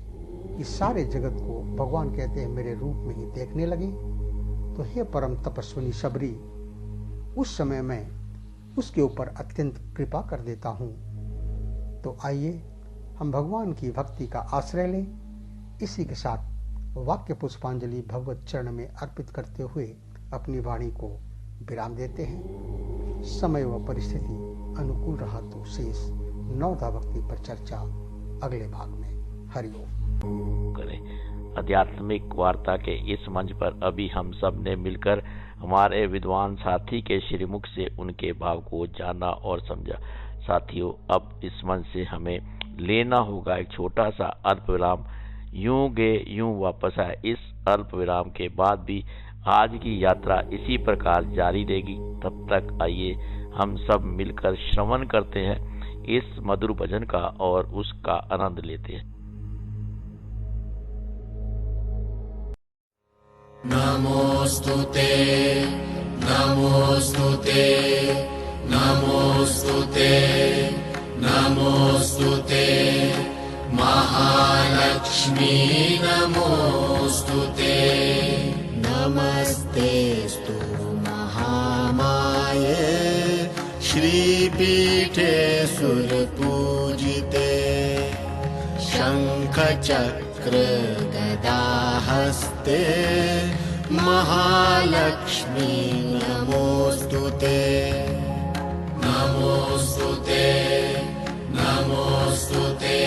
कि सारे जगत को भगवान कहते हैं मेरे रूप में ही देखने लगे। तो हे परम तपस्विनी सबरी, उस समय मैं उसके ऊपर अत्यंत कृपा कर देता हूँ। तो आइए हम भगवान की भक्ति का आश्रय लें। इसी के साथ वाक्य पुष्पांजलि भगवत चरण में अर्पित करते हुए अपनी वाणी को विराम देते हैं। समय व परिस्थिति अनुकूल रहा तो शेष नवदा भक्ति पर चर्चा अगले भाग में। हरिओम। करें आध्यात्मिक वार्ता के इस मंच पर अभी हम सब ने मिलकर हमारे विद्वान साथी के श्रीमुख से उनके भाव को जाना और समझा। साथियों, अब इस मंच से हमें लेना होगा एक छोटा सा अल्प विराम। यूं गए यूं वापस आए। इस अल्प विराम के बाद भी आज की यात्रा इसी प्रकार जारी रहेगी। तब तक आइए हम सब मिलकर श्रवण करते हैं इस मधुर भजन का और उसका आनंद लेते हैं। नमोस्तुते नमोस्तुते नमोस्तुते नमोस्तुते महालक्ष्मी नमोस्तुते नमस्तेस्तु महामाये श्रीपीठे सुरपूजिते शंखचक्र गदाहस्ते महालक्ष्मी नमोस्तुते नमोस्तुते नमोस्तुते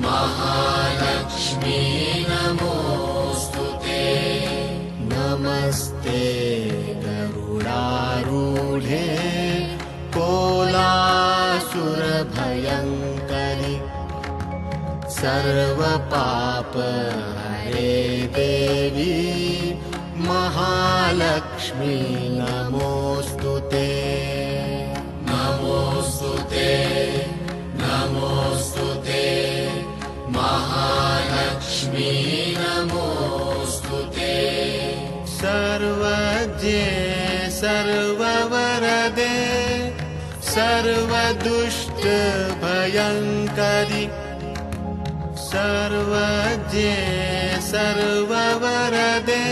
महालक्ष्मी नमोस्तुते नमस्ते गरुडारूढे कोलासुरभयङ्करि सर्वपाप हरे देवी महालक्ष्मी नमोस्तुते नमोस्तुते नमोस्तुते महालक्ष्मी नमोस्तुते सर्वज्ञे सर्ववरदे सर्वदुष्टभयङ्करि सर्वज्ञे सर्ववरदे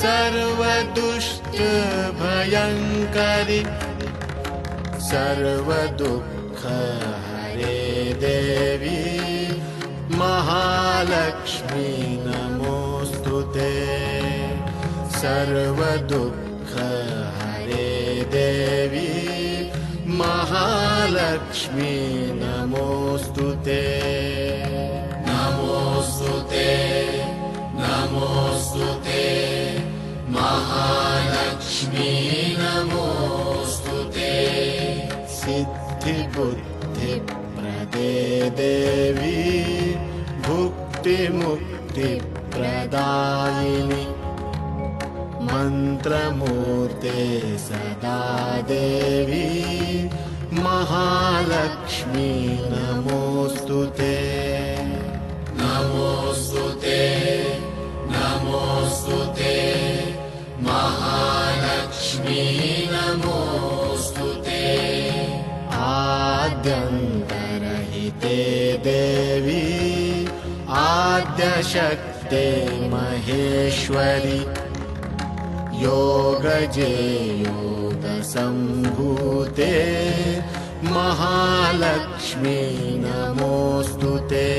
सर्वदुष्टभयङ्करि सर्वदुःख हरे देवी महालक्ष्मी नमोस्तुते सर्वदुःख हरे देवी महालक्ष्मी नमोस्तुते नमोस्तुते नमोस्तुते महालक्ष्मी नमोस्तुते सिद्धिबुद्धिप्रदे देवी भुक्तिमुक्तिप्रदायिनि मन्त्रमूर्ते सदा देवी महालक्ष्मी नमोस्तुते नमोस्तुते नमोस्तुते महालक्ष्मी नमोस्तुते आद्यन्तरहिते देवी आद्यशक्ते महेश्वरी योगजे योगसम्भूते महालक्ष्मी नमोस्तुते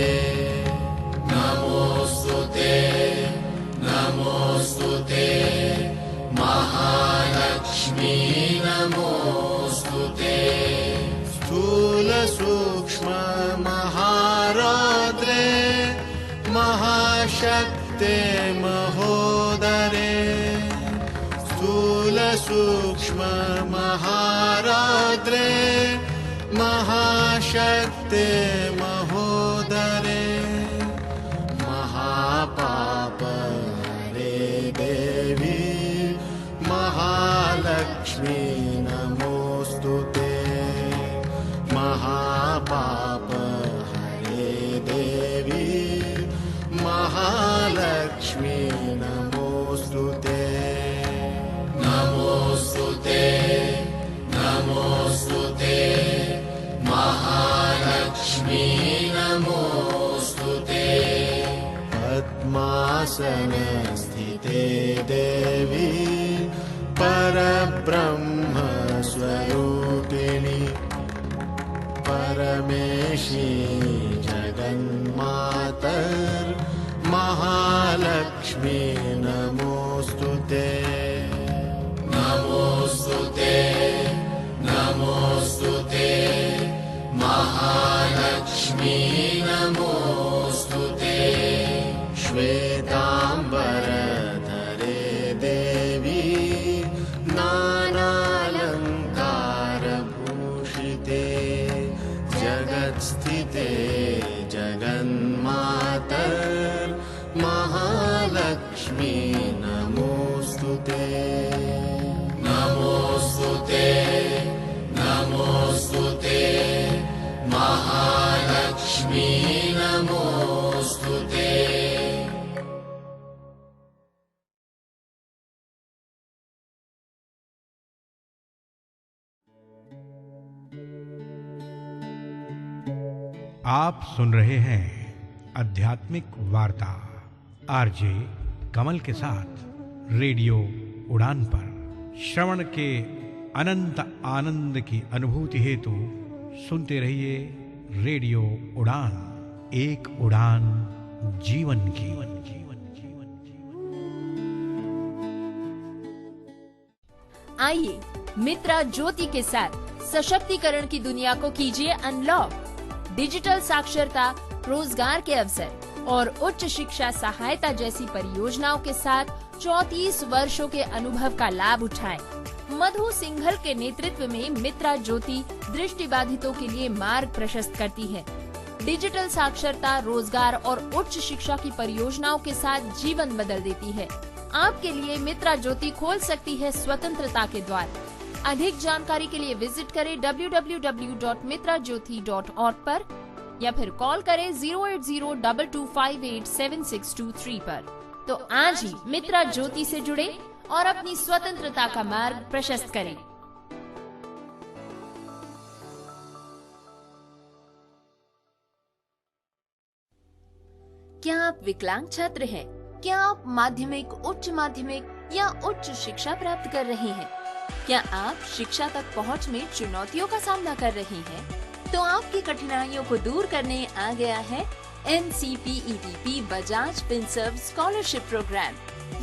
नमोस्तुते नमोस्तुते महालक्ष्मी नमोस्तुते स्थूलसूक्ष्म महारौद्रे महाशक्ते महोदरे स्थूलसूक्ष्म महारौद्रे महाशक्ते महोदरे महापाप हरे देवी महालक्ष्मी नमोस्तुते महापाप हरे देवी महालक्ष्मी नमोस्तुते नमोस्तुते नमोस्तुते महालक्ष्मी नमोस्तुते पद्मासनस्थिते देवी परब्रह्म स्वरूपिणी परमेशी जगन्मातर महालक्ष्मी नमोस्तुते नमोस्तुते नमोस्तुते महालक्ष्मी नमोस्तुते श्वेतांबरधरे देवी नानालंकारभूषिते जगत्स्थिते जगन्मातर महालक्ष्मी नमोस्तुते नमोस्तुते नमोस्तुते महालक्ष्मी नमोस्तुते। आप सुन रहे हैं आध्यात्मिक वार्ता आरजे कमल के साथ रेडियो उड़ान पर। श्रवण के अनंत आनंद की अनुभूति हेतु सुनते रहिए रेडियो उड़ान, एक उड़ान जीवन की। आइए मित्रा ज्योति के साथ सशक्तिकरण की दुनिया को कीजिए अनलॉक। डिजिटल साक्षरता, रोजगार के अवसर और उच्च शिक्षा सहायता जैसी परियोजनाओं के साथ 34 वर्षों के अनुभव का लाभ उठाएं। मधु सिंघल के नेतृत्व में मित्रा ज्योति दृष्टिबाधितों के लिए मार्ग प्रशस्त करती है। डिजिटल साक्षरता, रोजगार और उच्च शिक्षा की परियोजनाओं के साथ जीवन बदल देती है। आपके लिए मित्रा ज्योति खोल सकती है स्वतंत्रता के द्वार। अधिक जानकारी के लिए विजिट करें www.mitrajyoti.org पर या फिर कॉल करें 08022587623 पर। तो आज ही मित्रा ज्योति से जुड़े और अपनी स्वतंत्रता का मार्ग प्रशस्त करें। क्या आप विकलांग छात्र हैं? क्या आप माध्यमिक, उच्च माध्यमिक या उच्च शिक्षा प्राप्त कर रहे हैं? क्या आप शिक्षा तक पहुंच में चुनौतियों का सामना कर रहे हैं? तो आपकी कठिनाइयों को दूर करने आ गया है NCPEDP Bajaj Finserv scholarship program.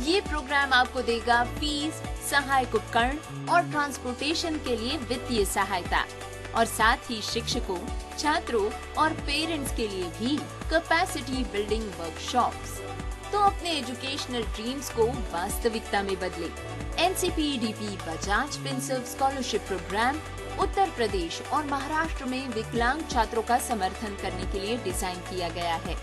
ये प्रोग्राम आपको देगा फीस, सहायक उपकरण और ट्रांसपोर्टेशन के लिए वित्तीय सहायता और साथ ही शिक्षकों, छात्रों और पेरेंट्स के लिए भी कैपेसिटी बिल्डिंग वर्कशॉप्स। तो अपने एजुकेशनल ड्रीम्स को वास्तविकता में बदले। NCPEDP Bajaj Finserv scholarship program Uttar Pradesh और महाराष्ट्र में विकलांग छात्रों का समर्थन करने के लिए डिजाइन किया गया है।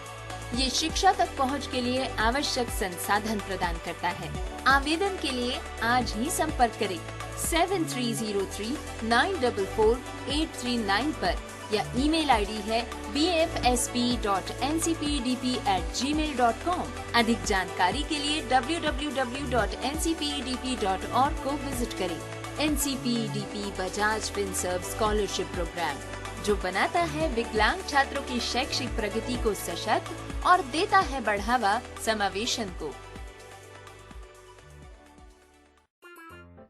ये शिक्षा तक पहुंच के लिए आवश्यक संसाधन प्रदान करता है। आवेदन के लिए आज ही संपर्क करें 7303944839 पर या ईमेल आईडी है bfsp.ncpedp@gmail.com। अधिक जानकारी के लिए www.ncpedp.org को विजिट करें। NCPEDP Bajaj Finserv scholarship program, जो बनाता है विकलांग छात्रों की शैक्षिक प्रगति को सशक्त और देता है बढ़ावा समावेशन को।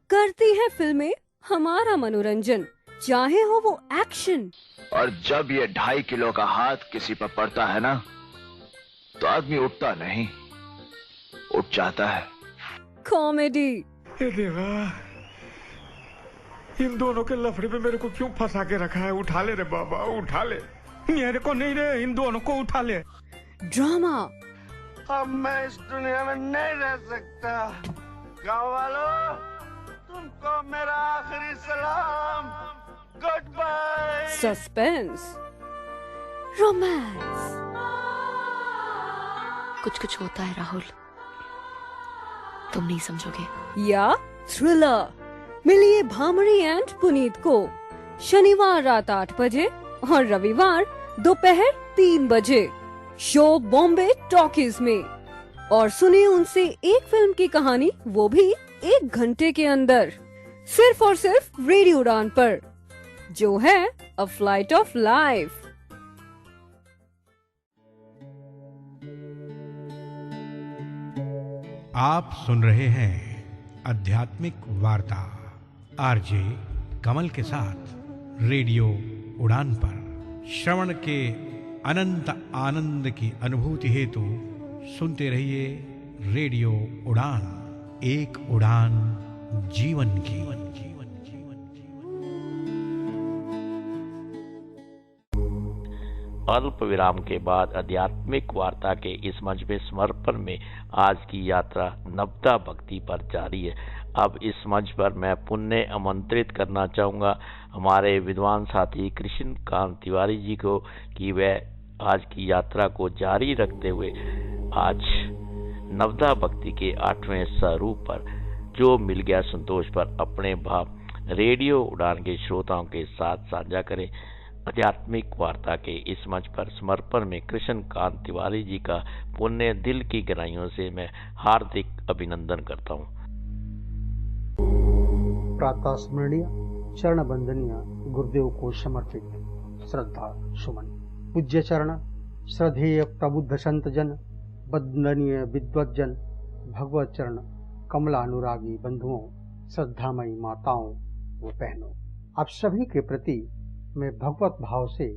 करती है फिल्में हमारा मनोरंजन, चाहे हो वो एक्शन। और जब ये 2.5 किलो का हाथ किसी पर पड़ता है ना, तो आदमी उठता नहीं, उठ जाता है। कॉमेडी। हे देवा, इन दोनों के लफड़े पे मेरे को क्यों फंसा के रखा है? उठा ले रे बाबा, उठा ले। मेरे को नहीं रे, इन दोनों को उठा ले। ड्रामा। अब मैं इस दुनिया में नहीं रह सकता। गाँव वालों, तुमको मेरा आखिरी सलाम, गुड बाय। सस्पेंस। रोमांस। कुछ कुछ होता है राहुल, तुम नहीं समझोगे। या थ्रिलर। मिलिए भामरी एंड पुनीत को शनिवार रात 8 बजे और रविवार दोपहर 3 बजे शो बॉम्बे टॉकीज में। और सुनिए उनसे एक फिल्म की कहानी, वो भी 1 घंटे के अंदर, सिर्फ और सिर्फ रेडियो उड़ान पर, जो है अ फ्लाइट ऑफ लाइफ। आप सुन रहे हैं आध्यात्मिक वार्ता आरजे कमल के साथ रेडियो उड़ान पर। श्रवण के अनंत आनंद की अनुभूति हेतु सुनते रहिए रेडियो उड़ान, एक उड़ान जीवन की। अल्प विराम के बाद आध्यात्मिक वार्ता के इस मंच में समर्पण में आज की यात्रा नवदा भक्ति पर जारी है। अब इस मंच पर मैं पुण्य आमंत्रित करना चाहूँगा हमारे विद्वान साथी कृष्ण कांत तिवारी जी को कि वह आज की यात्रा को जारी रखते हुए आज नवदा भक्ति के 8वें स्वरूप पर जो मिल गया संतोष पर अपने भाव रेडियो उड़ान के श्रोताओं के साथ साझा करें। आध्यात्मिक वार्ता के इस मंच पर समर्पण में कृष्ण कांत तिवारी जी का पुण्य दिल की गहराइयों से मैं हार्दिक अभिनंदन करता हूँ। प्रातः स्मरणीय चरण बंदनीय गुरुदेव को समर्पित श्रद्धा सुमन। पूज्य चरण श्रद्धेय प्रबुद्ध संत जन, वंदनीय विद्वज्जन, भगवत चरण कमलानुरागी बंधुओं, श्रद्धामयी माताओं व बहनों, आप सभी के प्रति मैं भगवत भाव से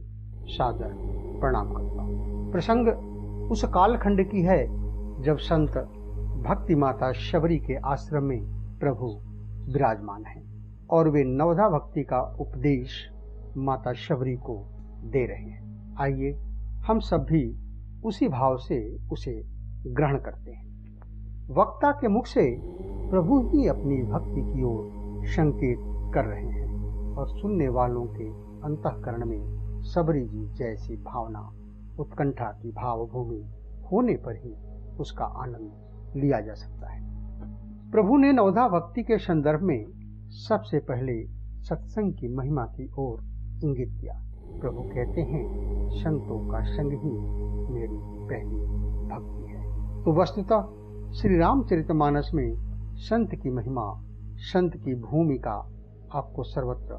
सादर प्रणाम करता हूँ। प्रसंग उस कालखंड की है जब संत भक्ति माता शबरी के आश्रम में प्रभु विराजमान हैं और वे नवदा भक्ति का उपदेश माता शबरी को दे रहे हैं। आइए हम सब भी उसी भाव से उसे ग्रहण करते हैं। वक्ता के मुख से प्रभु ही अपनी भक्ति की ओर संकेत कर रहे हैं और सुनने वालों के अंतःकरण में शबरी जी जैसी भावना, उत्कंठा की भावभूमि होने पर ही उसका आनंद लिया जा सकता है। प्रभु ने नवदा भक्ति के संदर्भ में सबसे पहले सत्संग की महिमा की ओर इंगित किया। प्रभु कहते हैं, संतों का संग ही मेरी पहली भक्ति है। तो वस्तुतः श्री रामचरितमानस में संत की महिमा, संत की भूमिका आपको सर्वत्र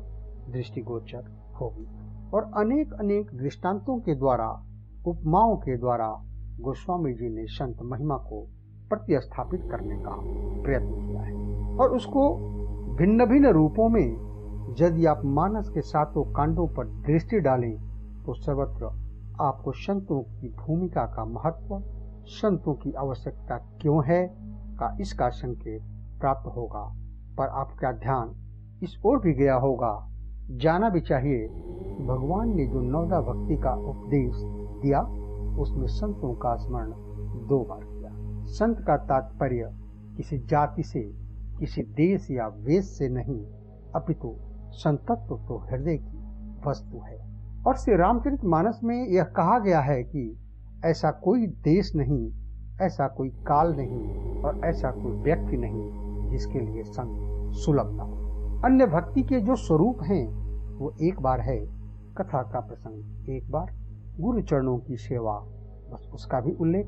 दृष्टिगोचर होगी और अनेक अनेक दृष्टांतों के द्वारा, उपमाओं के द्वारा गोस्वामी जी ने संत महिमा को प्रतिस्थापित करने का प्रयत्न किया है और उसको भिन्न भिन्न रूपों में यदि आप मानस के सातों कांडों पर दृष्टि डालें तो सर्वत्र आपको संतों की भूमिका का महत्व, संतों की आवश्यकता क्यों है का इसका संकेत प्राप्त होगा। पर आपका ध्यान इस ओर भी गया होगा, जाना भी चाहिए कि भगवान ने जो नवदा भक्ति का उपदेश दिया उसमें संतों का स्मरण 2 बार किया। संत का तात्पर्य किसी जाति से, किसी देश या वेश से नहीं, अपितु संतत्व तो हृदय की वस्तु है। और श्री रामचरितमानस में यह कहा गया है कि ऐसा कोई देश नहीं, ऐसा कोई काल नहीं और ऐसा कोई व्यक्ति नहीं जिसके लिए संत सुलभ न हो। अन्य भक्ति के जो स्वरूप हैं वो एक बार है कथा का प्रसंग, एक बार गुरु चरणों की सेवा, बस उसका भी उल्लेख,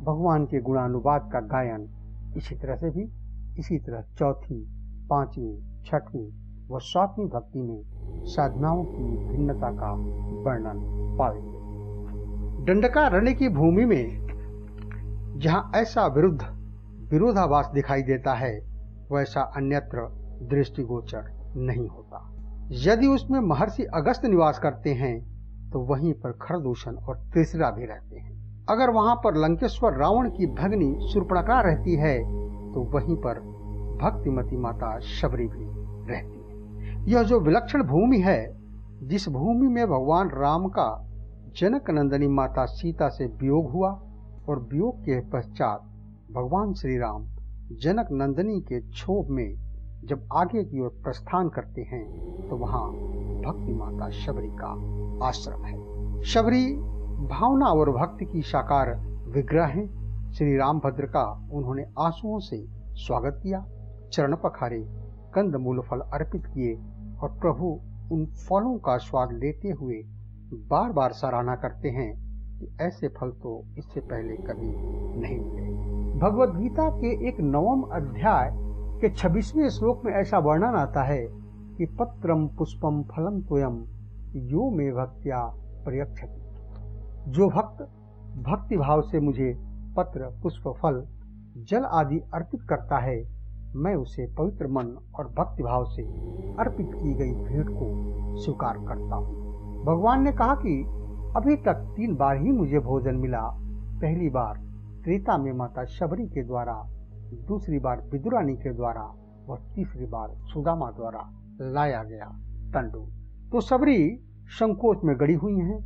भगवान के गुणानुवाद का गायन, इसी तरह चौथी, 5वीं, 6वीं व 7वीं भक्ति में साधनाओं की भिन्नता का वर्णन पाएंगे। दंडकारण्य की भूमि में जहाँ ऐसा विरोधाभास दिखाई देता है वैसा अन्यत्र दृष्टिगोचर नहीं होता। यदि उसमें महर्षि अगस्त्य निवास करते हैं तो वहीं पर खरदूषण और त्रिशिरा भी रहते हैं। अगर वहां पर लंकेश्वर रावण की भगनी शूर्पणखा रहती है तो वहीं पर भक्तिमती माता शबरी भी रहती है। यह जो विलक्षण भूमि है, जिस भूमि में भगवान राम का जनक नंदनी माता सीता से वियोग हुआ और वियोग के पश्चात भगवान श्री राम जनक नंदनी के क्षोभ में जब आगे की ओर प्रस्थान करते हैं तो वहां भक्ति माता शबरी का आश्रम है। शबरी भावना और भक्ति की साकार विग्रह है। श्री रामभद्र का उन्होंने आंसुओं से स्वागत किया, चरण पखारे, कंद मूल फल अर्पित किए और प्रभु उन फलों का स्वाद लेते हुए बार बार सराहना करते हैं कि ऐसे फल तो इससे पहले कभी नहीं मिले। भगवद गीता के एक 9वें अध्याय के 26वें श्लोक में ऐसा वर्णन आता है कि पत्रम पुष्पम फलम तोयम यो मे भक्त्या प्रयच्छति। जो भक्त भक्ति भाव से मुझे पत्र, पुष्प, फल, जल आदि अर्पित करता है, मैं उसे पवित्र मन और भक्ति भाव से अर्पित की गई भेंट को स्वीकार करता हूँ। भगवान ने कहा कि अभी तक 3 बार ही मुझे भोजन मिला। पहली बार त्रेता में माता शबरी के द्वारा, दूसरी बार विदुरानी के द्वारा और तीसरी बार सुदामा द्वारा लाया गया तंडु। तो शबरी संकोच में गड़ी हुई हैं।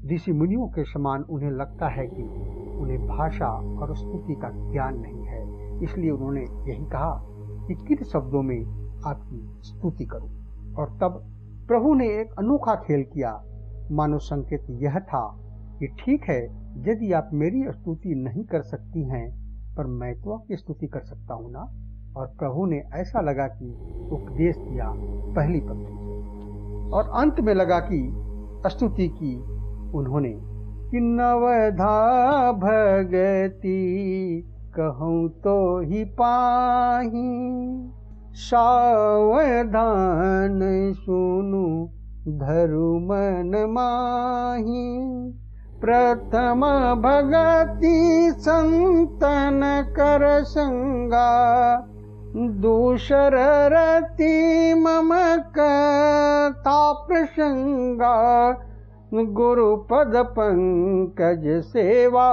ऋषि मुनियों के समान उन्हें लगता है कि उन्हें भाषा और स्तुति का ज्ञान नहीं है, इसलिए उन्होंने यही कहा कि किन शब्दों में आपकी स्तुति करूं। और तब प्रभु ने एक अनोखा खेल किया। मानो संकेत यह था कि ठीक है, यदि आप मेरी स्तुति नहीं कर सकती हैं, पर मैं तो आपकी स्तुति कर सकता हूँ ना। और प्रभु ने ऐसा लगा कि उपदेश दिया पहली पंक्ति से, और अंत में लगा कि स्तुति की उन्होंने कि नवधा भगति कहूँ तो ही पाही, सावधान सुनु धरु मन माही। प्रथम भगति संतन कर संगा, दूसर रति मम कथा प्रसंगा। गुरुपद पंकज सेवा,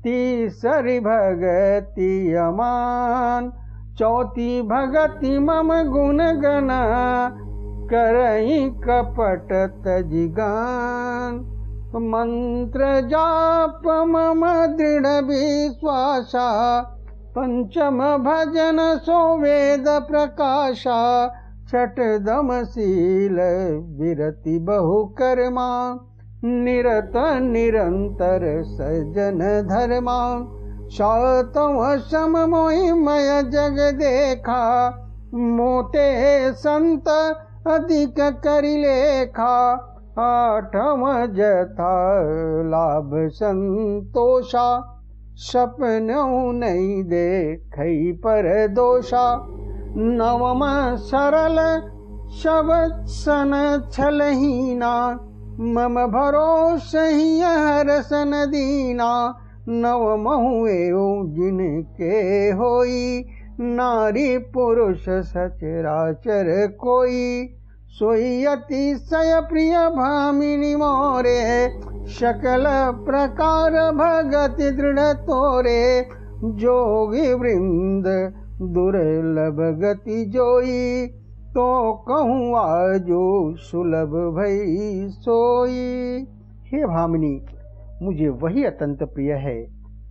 तीसरी भगति अमान। चौथी भगति मम गुण गना, करई कपट तजिगान। मंत्र जाप मम दृढ़ विश्वासा, पंचम भजन सो वेद प्रकाशा। छठ दम शील विरति बहु कर्मा, निरत निरंतर सजन धर्मा। सातव सम मोहि मय जग देखा, मोटे संत अधिक करि लेखा। आठम जथा लाभ संतोषा, सपनों नहीं देखई पर दोषा। नवम सरल शवसन छलहीना, मम भरोस ही हरसन दीना। नवमहु एवं जिनके होई, नारी पुरुष सचराचर कोई। सोई अतिशय प्रिय भामिनी मोरे, सकल प्रकार भगति दृढ़ तोरे। जोगी वृंद दुर्लभ गति जोई, तो कहूँ आजो सुलभ भई सोई। हे भामिनी, मुझे वही अत्यंत प्रिय है,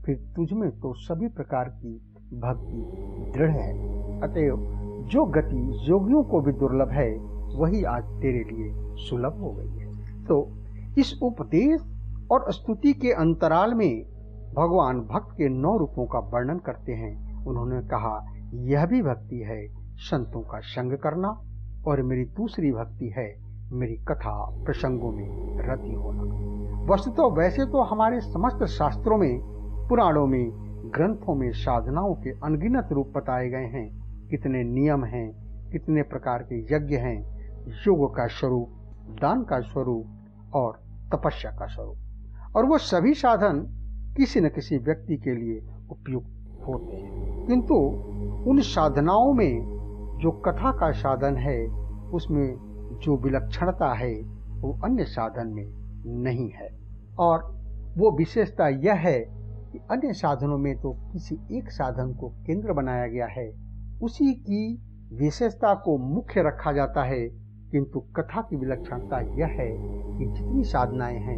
फिर तुझमें तो सभी प्रकार की भक्ति दृढ़ है। अतएव जो गति योगियों को भी दुर्लभ है, वही आज तेरे लिए सुलभ हो गई है। तो इस उपदेश और स्तुति के अंतराल में भगवान भक्त के 9 रूपों का वर्णन करते हैं। उन्होंने कहा, यह भी भक्ति है संतों का संग करना, और मेरी दूसरी भक्ति है मेरी कथा प्रसंगों में रति होना। वस्तुतः वैसे तो हमारे समस्त शास्त्रों में, पुराणों में, ग्रंथों में साधनाओं के अनगिनत रूप बताए गए हैं। कितने नियम हैं, कितने प्रकार के यज्ञ हैं, योग का स्वरूप, दान का स्वरूप और तपस्या का स्वरूप। और वो सभी साधन किसी न किसी व्यक्ति के लिए उपयुक्त होते हैं, किंतु उन साधनाओं में जो कथा का साधन है, उसमें जो विलक्षणता है वो अन्य साधन में नहीं है। और वो विशेषता यह है कि अन्य साधनों में तो किसी एक साधन को केंद्र बनाया गया है, उसी की विशेषता को मुख्य रखा जाता है। किंतु कथा की विलक्षणता यह है कि जितनी साधनाएं हैं,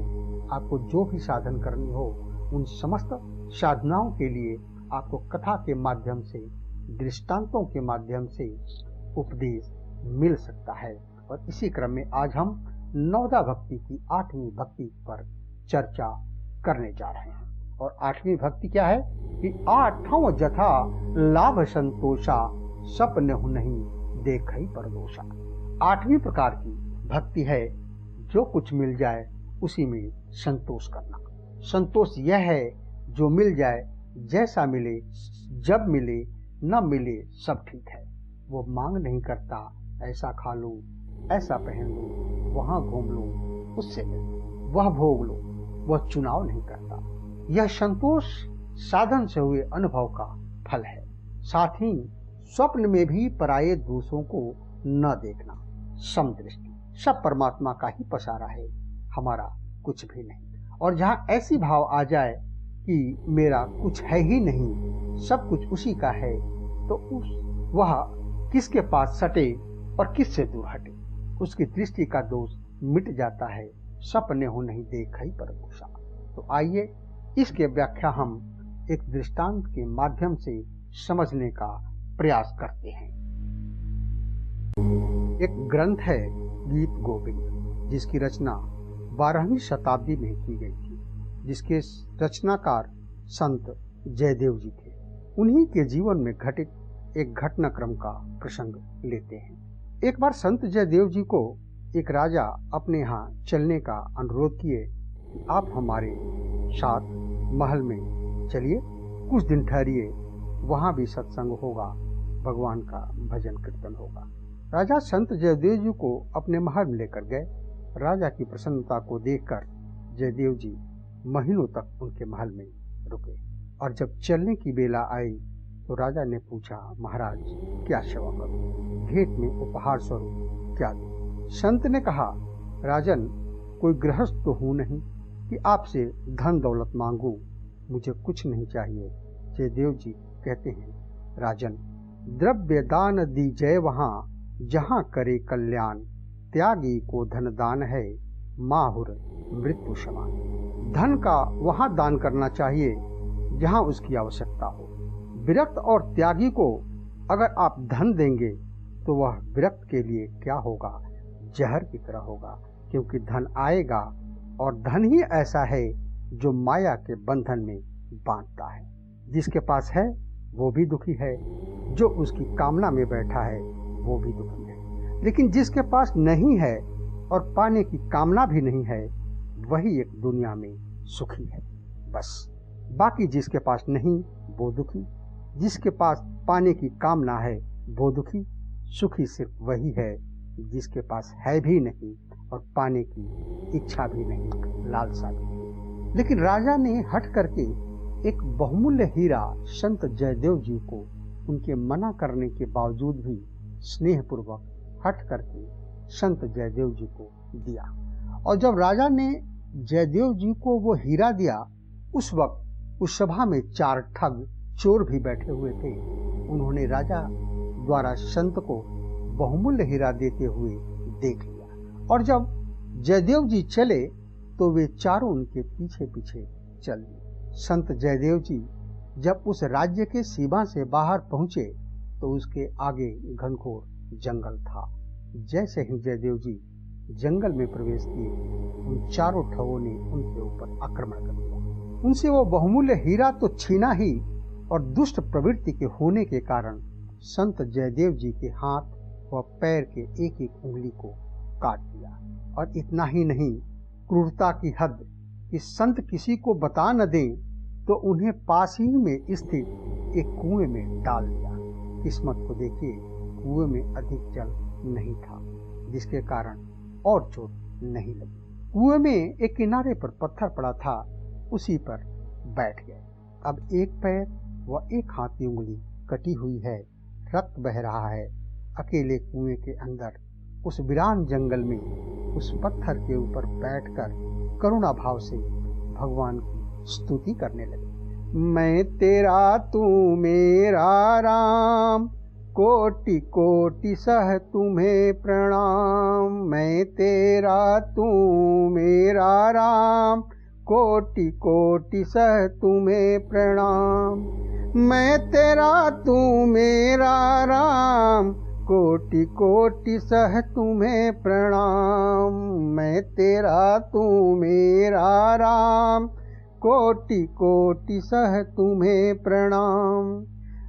आपको जो भी साधन करनी हो, उन समस्त साधनाओं के लिए आपको कथा के माध्यम से, दृष्टांतों के माध्यम से उपदेश मिल सकता है। और इसी क्रम में आज हम नवदा भक्ति की 8वीं भक्ति पर चर्चा करने जा रहे हैं। और 8वीं भक्ति क्या है कि आठों जथा लाभ संतोषा, सपन नहीं देखई परदोषा। 8वीं प्रकार की भक्ति है जो कुछ मिल जाए उसी में संतोष करना। संतोष यह है जो मिल जाए, जैसा मिले, जब मिले, न मिले सब ठीक है। वो मांग नहीं करता, ऐसा खा लो, ऐसा पहन लो, वहां घूम लो, उससे वह भोग लो, वह चुनाव नहीं करता। यह संतोष साधन से हुए अनुभव का फल है। साथ ही स्वप्न में भी पराये दूसरों को न देखना, समदृष्टि। सब परमात्मा का ही पसारा है, हमारा कुछ भी नहीं। और जहाँ ऐसी भाव आ जाए कि मेरा कुछ है ही नहीं, सब कुछ उसी का है, तो वह किसके पास सटे और किससे दूर हटे। उसकी दृष्टि का दोष मिट जाता है, सपने हो नहीं देखई परभूषा। तो आइए इसके व्याख्या हम एक दृष्टांत के माध्यम से समझने का प्रयास करते हैं। एक ग्रंथ है गीत गोविंद, जिसकी रचना 12वीं शताब्दी में की गई थी, जिसके रचनाकार संत जयदेव जी थे। उन्हीं के जीवन में घटित एक घटनाक्रम का प्रसंग लेते हैं। एक बार संत जयदेव जी को एक राजा अपने यहाँ चलने का अनुरोध किए कि आप हमारे साथ महल में चलिए, कुछ दिन ठहरिए, वहाँ भी सत्संग होगा, भगवान का भजन कीर्तन होगा। राजा संत जयदेव जी को अपने महल में लेकर गए। राजा की प्रसन्नता को देखकर जयदेव जी महीनों तक उनके महल में रुके, और जब चलने की बेला आई तो राजा ने पूछा, महाराज क्या सेवा करूं, भेंट में उपहार स्वरूप क्या दूं? संत ने कहा, राजन कोई गृहस्थ तो हूं नहीं कि आपसे धन दौलत मांगू, मुझे कुछ नहीं चाहिए। जयदेव जी कहते हैं, राजन द्रव्य दान दीजय वहाँ जहाँ करे कल्याण, त्यागी को धन दान है माहुर मृत्यु समान। धन का वहाँ दान करना चाहिए जहाँ उसकी आवश्यकता हो। विरक्त और त्यागी को अगर आप धन देंगे तो वह विरक्त के लिए क्या होगा, जहर की तरह होगा, क्योंकि धन आएगा और धन ही ऐसा है जो माया के बंधन में बांधता है। जिसके पास है वो भी दुखी है, जो उसकी कामना में बैठा है वो भी दुखी है। लेकिन जिसके पास नहीं है और पाने की कामना भी नहीं है, वही एक दुनिया में सुखी है बस। बाकी जिसके पास नहीं वो दुखी, जिसके पास पाने की कामना है वो दुखी। सुखी सिर्फ वही है जिसके पास है भी नहीं और पाने की इच्छा भी नहीं, लालसा भी नहीं। लेकिन राजा ने हट करके एक बहुमूल्य हीरा संत जयदेव जी को उनके मना करने के बावजूद भी स्नेहपूर्वक हट करके संत जयदेव जी को दिया। और जब राजा ने जयदेव जी को वो हीरा दिया, उस वक्त उस सभा में 4 ठग चोर भी बैठे हुए थे। उन्होंने राजा द्वारा संत को बहुमूल्य हीरा देते हुए देख लिया, और जब जयदेव जी चले तो वे चारों उनके पीछे पीछे चल दिए। संत जयदेव जी जब उस राज्य के सीमा से बाहर पहुंचे तो उसके आगे घनघोर जंगल था। जैसे ही जयदेव जी जंगल में प्रवेश किए, उन चारों ठगों ने उनके ऊपर आक्रमण कर दिया। उनसे वो बहुमूल्य हीरा तो छीना ही, और दुष्ट प्रवृत्ति के होने के कारण संत जयदेव जी के हाथ व पैर के एक एक उंगली को काट दिया। और इतना ही नहीं, क्रूरता की हद कि संत किसी को बता न दें तो उन्हें पास ही में स्थित एक कुएं में डाल दिया। किस्मत को देखिए, कुएं में अधिक जल नहीं था, जिसके कारण और चोट नहीं लगी। कुएं में एक किनारे पर पत्थर पड़ा था, उसी पर बैठ गए। अब एक पैर व एक हाथ की उंगली कटी हुई है, रक्त बह रहा है। अकेले कुएं के अंदर उस वीरान जंगल में उस पत्थर के ऊपर बैठकर करुणा भाव से भगवान की स्तुति करने लगे। मैं तेरा तू मेरा राम, कोटि कोटि सह तुम्हें प्रणाम। मैं तेरा तू मेरा राम, कोटि कोटि सह तुम्हें प्रणाम। मैं तेरा तू मेरा राम, कोटि कोटि सह तुम्हें प्रणाम। मैं तेरा तू मेरा राम, कोटि कोटि सह तुम्हें प्रणाम।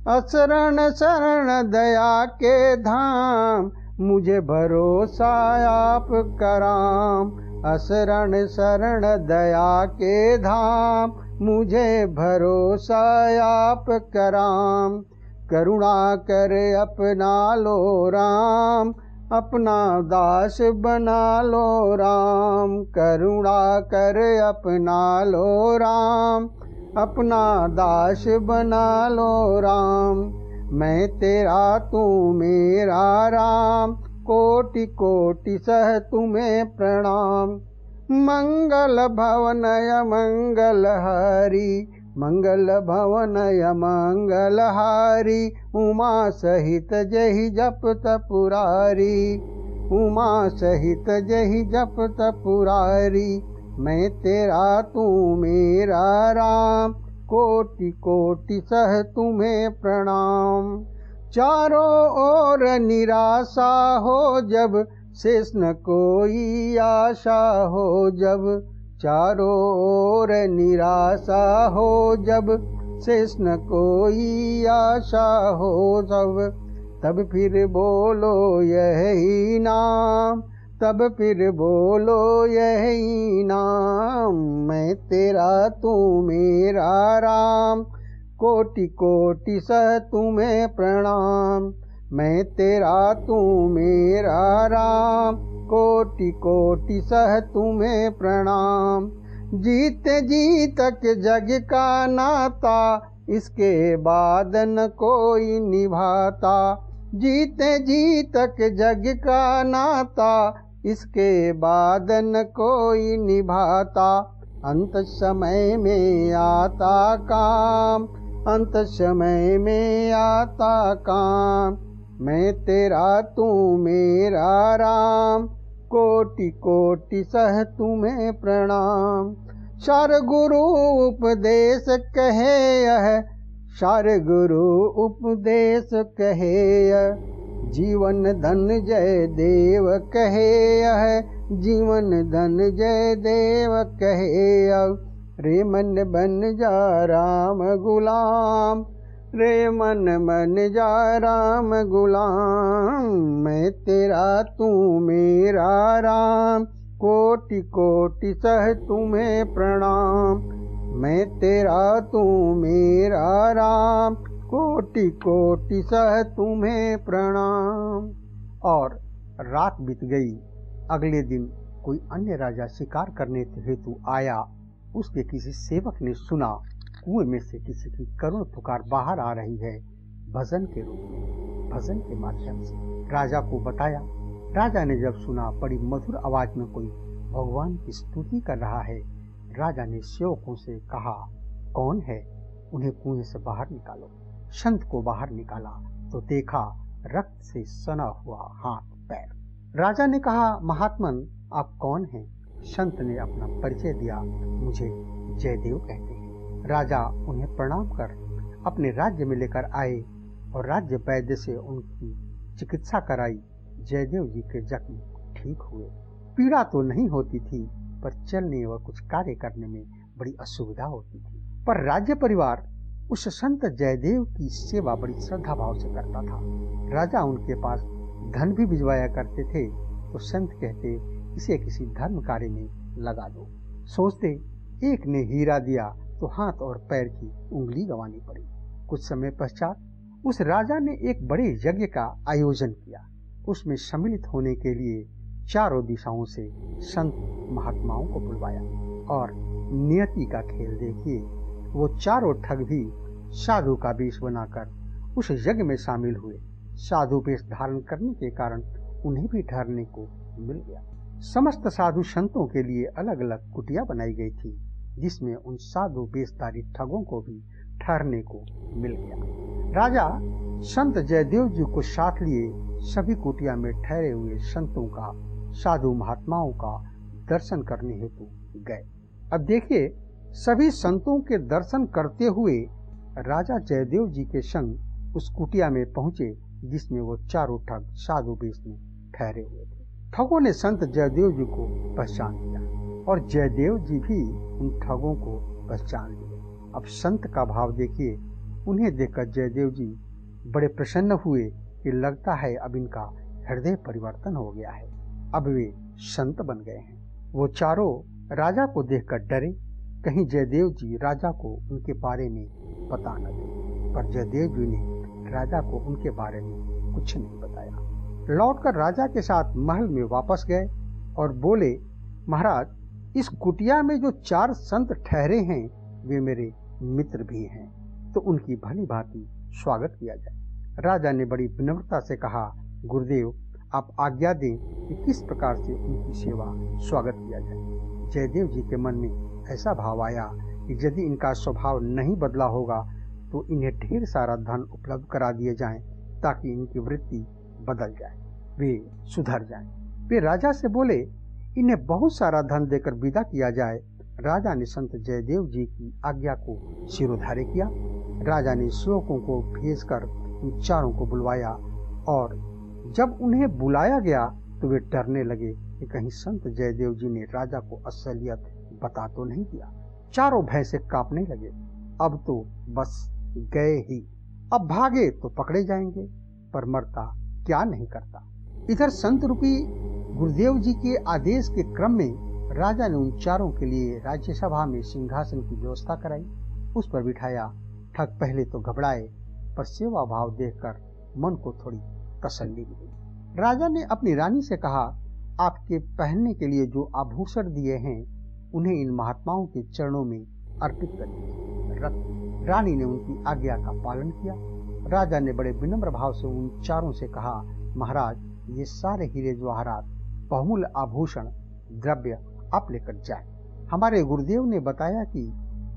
असरण शरण दया के धाम, मुझे भरोसा आप कराम। असरण शरण दया के धाम, मुझे भरोसा आप कराम। करुणा कर अपना लो राम, अपना दास बना लो राम। करुणा कर अपना लो राम, अपना दास बना लो राम। मैं तेरा तू मेरा राम, कोटि कोटि सह तुम्हें प्रणाम। मंगल भवन मंगल हरि, मंगल भवनय मंगलहारी, उमा सहित जहि जपत पुरारी, उमा सहित जहि जपत पुरारी। मैं तेरा तू मेरा राम, कोटि कोटि सह तुम्हें प्रणाम। चारों ओर निराशा हो जब, शेष न कोई आशा हो जब, चारों ओर निराशा हो जब, शेष न कोई आशा हो जब, तब फिर बोलो यही नाम, तब फिर बोलो यही नाम। मैं तेरा तू मेरा राम, कोटि कोटि सह तुम्हें प्रणाम। मैं तेरा तू मेरा राम, कोटि कोटि सह तुम्हें प्रणाम। जीते जी तक जग का नाता, इसके बाद न कोई निभाता। जीते जी तक जग का नाता, इसके बाद न कोई निभाता। अंत समय में आता काम, अंत समय में आता काम। मैं तेरा तू मेरा राम, कोटि कोटि सह तुम्हें प्रणाम। शार गुरु उपदेश कहे यह, शार गुरु उपदेश कहे यह। जीवन धन जय देव कहे यह, जीवन धन जय देव कहे यह। रे मन बन जा राम गुलाम, रे मन मन जा राम गुलाम। मैं तेरा तू मेरा राम, कोटि कोटि सह तुम्हें प्रणाम। मैं तेरा तू मेरा राम, कोटि कोटि सह तुम्हें प्रणाम। और रात बीत गई। अगले दिन कोई अन्य राजा शिकार करने हेतु आया। उसके किसी सेवक ने सुना कुएं में से किसी की करुण पुकार बाहर आ रही है, भजन के रूप में, भजन के माध्यम से। राजा को बताया। राजा ने जब सुना बड़ी मधुर आवाज में कोई भगवान की स्तुति कर रहा है, राजा ने सेवकों से कहा, कौन है, उन्हें कुएं से बाहर निकालो। संत को बाहर निकाला तो देखा रक्त से सना हुआ हाथ पैर। राजा ने कहा, महात्मन आप कौन हैं? संत ने अपना परिचय दिया, मुझे जयदेव कहते हैं। राजा उन्हें प्रणाम कर अपने राज्य में लेकर आए और राज्य वैद्य से उनकी चिकित्सा कराई। जयदेव जी के जख्म ठीक हुए। पीड़ा तो नहीं होती थी, पर चलने व कुछ कार्य करने में बड़ी असुविधा होती थी। पर राज्य परिवार उस संत जयदेव की सेवा बड़ी श्रद्धा भाव से करता था। राजा उनके पास धन भी भिजवाया करते थे, तो संत कहते, इसे किसी धर्म कार्य में लगा दो। सोचते, एक ने हीरा दिया तो हाथ और पैर की उंगली गंवानी पड़ी। कुछ समय पश्चात उस राजा ने एक बड़े यज्ञ का आयोजन किया। उसमें सम्मिलित होने के लिए चारों दिशाओं से संत महात्माओं को बुलवाया। और नियति का खेल देखिए, वो चारों ठग भी साधु का वेश बनाकर उस यज्ञ में शामिल हुए। साधु वेश धारण करने के कारण उन्हें भी ठहरने को मिल गया। समस्त साधु संतों के लिए अलग अलग कुटिया बनाई गई थी, जिसमें उन साधु वेशधारी ठगों को भी ठहरने को मिल गया। राजा संत जयदेव जी को साथ लिए सभी कुटिया में ठहरे हुए संतों का, साधु महात्माओं का दर्शन करने हेतु गए। अब देखिए, सभी संतों के दर्शन करते हुए राजा जयदेव जी के संग उस कुटिया में पहुंचे, जिसमें वो चारों ठग साधु वेश में ठहरे हुए थे। ठगों ने संत जयदेव जी को पहचान लिया और जयदेव जी भी उन ठगों को पहचान लिए। अब संत का भाव देखिए। उन्हें देखकर जयदेव जी बड़े प्रसन्न हुए कि लगता है अब इनका हृदय परिवर्तन हो गया है, अब वे संत बन गए हैं। वो चारों राजा को देखकर डरे, कहीं जयदेव जी राजा को उनके बारे में पता न दे। पर जयदेव जी ने राजा को उनके बारे में कुछ नहीं बताया। लौटकर राजा के साथ महल में वापस गए और बोले, महाराज, इस कुटिया में जो 4 संत ठहरे हैं वे मेरे मित्र भी हैं, तो उनकी भली भांति स्वागत किया जाए। राजा ने बड़ी विनम्रता से कहा, गुरुदेव आप आज्ञा दें कि किस प्रकार से उनकी सेवा स्वागत किया जाए। जयदेव जी के मन में ऐसा भाव आया कि यदि इनका स्वभाव नहीं बदला होगा तो इन्हें ढेर सारा धन उपलब्ध करा दिए जाएं ताकि इनकी वृत्ति बदल जाए, वे सुधर जाएं। वे राजा से बोले इन्हें बहुत सारा धन देकर विदा किया जाए। राजा ने संत जयदेव जी की आज्ञा को शिरोधार्य किया। राजा ने सेवकों को भेजकर उन चारों को बुलवाया और जब उन्हें बुलाया गया तो वे डरने लगे कि कहीं संत जयदेव जी ने राजा को असलियत बता तो नहीं दिया। चारों भय से कांपने लगे। अब तो बस गए ही, अब भागे तो पकड़े जाएंगे, पर मरता क्या नहीं करता। इधर संत रूपी गुरुदेव जी के आदेश के क्रम में राजा ने उन चारों के लिए राज्यसभा में सिंहासन की व्यवस्था कराई, उस पर बिठाया। ठग पहले तो घबराए, पर सेवा भाव देखकर मन को थोड़ी तसल्ली मिली। राजा ने अपनी रानी से कहा, आपके पहनने के लिए जो आभूषण दिए हैं उन्हें इन महात्माओं के चरणों में अर्पित कर दिया। रानी ने उनकी आज्ञा का पालन किया। राजा ने बड़े विनम्र भाव से उन चारों से कहा, महाराज, ये सारे हीरे जवाहरात, बहुमूल्य आभूषण द्रव्य आप लेकर जाए। हमारे गुरुदेव ने बताया कि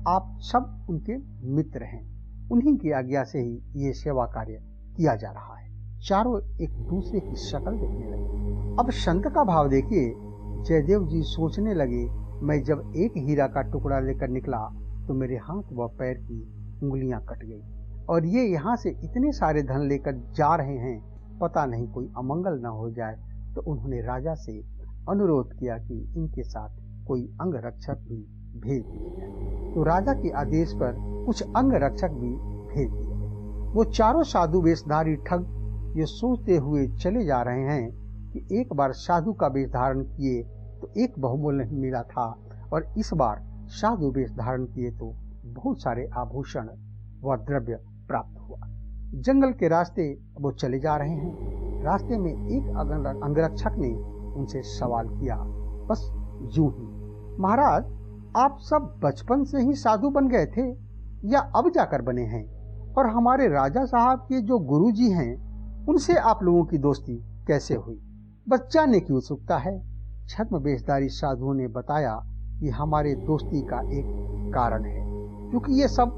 आप सब उनके मित्र हैं, उन्हीं की आज्ञा से ही ये सेवा कार्य किया जा रहा है। चारों एक दूसरे की शक्ल देखने लगे। अब संत का भाव देखिए। जयदेव जी सोचने लगे, मैं जब एक हीरा का टुकड़ा लेकर निकला तो मेरे हाथ व पैर की उंगलियां कट गई, और ये यहाँ से इतने सारे धन लेकर जा रहे हैं, पता नहीं कोई अमंगल न हो जाए। तो उन्होंने राजा से अनुरोध किया कि इनके साथ कोई अंग रक्षक भी भेज दिए जाए। तो राजा के आदेश पर कुछ अंग रक्षक भी भेज दिए गए। वो चारों साधु वेशधारी ठग ये सोचते हुए चले जा रहे हैं कि एक बार साधु का वेश धारण किए तो एक बहुमूल्य नहीं मिला था, और इस बार साधु वेश धारण किए तो बहुत सारे आभूषण व द्रव्य प्राप्त हुआ। जंगल के रास्ते वो चले जा रहे हैं। रास्ते में एक अंगरक्षक ने उनसे सवाल किया, बस यूं ही, महाराज, आप सब बचपन से ही साधु बन गए थे या अब जाकर बने हैं? और हमारे राजा साहब के जो गुरु जी हैं उनसे आप लोगों की दोस्ती कैसे हुई? बस जानने की उत्सुकता है। छद्म वेशधारी साधुओं ने बताया कि हमारे दोस्ती का एक कारण है, क्योंकि ये सब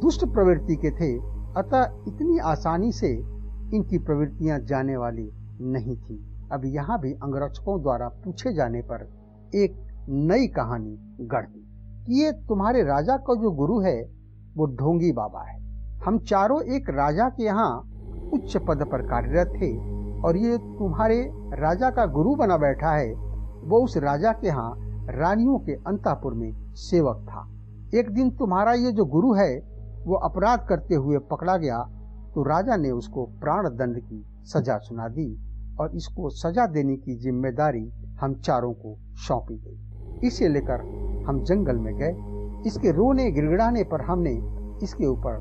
दुष्ट प्रवृत्ति के थे, अतः इतनी आसानी से इनकी प्रवृत्तियां जाने वाली नहीं थी। अब यहाँ भी अंगरक्षकों द्वारा पूछे जाने पर एक नई कहानी गढ़ दी कि ये तुम्हारे राजा का जो गुरु है वो ढोंगी बाबा है। हम चारों एक राजा के यहाँ उच्च पद पर कार्यरत थे, और ये तुम्हारे राजा का गुरु बना बैठा है, वो उस राजा के यहाँ रानियों के अंतःपुर में सेवक था। एक दिन तुम्हारा ये जो गुरु है वो अपराध करते हुए पकड़ा गया, तो राजा ने उसको प्राण दंड की सजा सुना दी, और इसको सजा देने की जिम्मेदारी हम चारों को सौंपी गई। इसे लेकर हम जंगल में गए। इसके रोने गिड़गिड़ाने पर हमने इसके ऊपर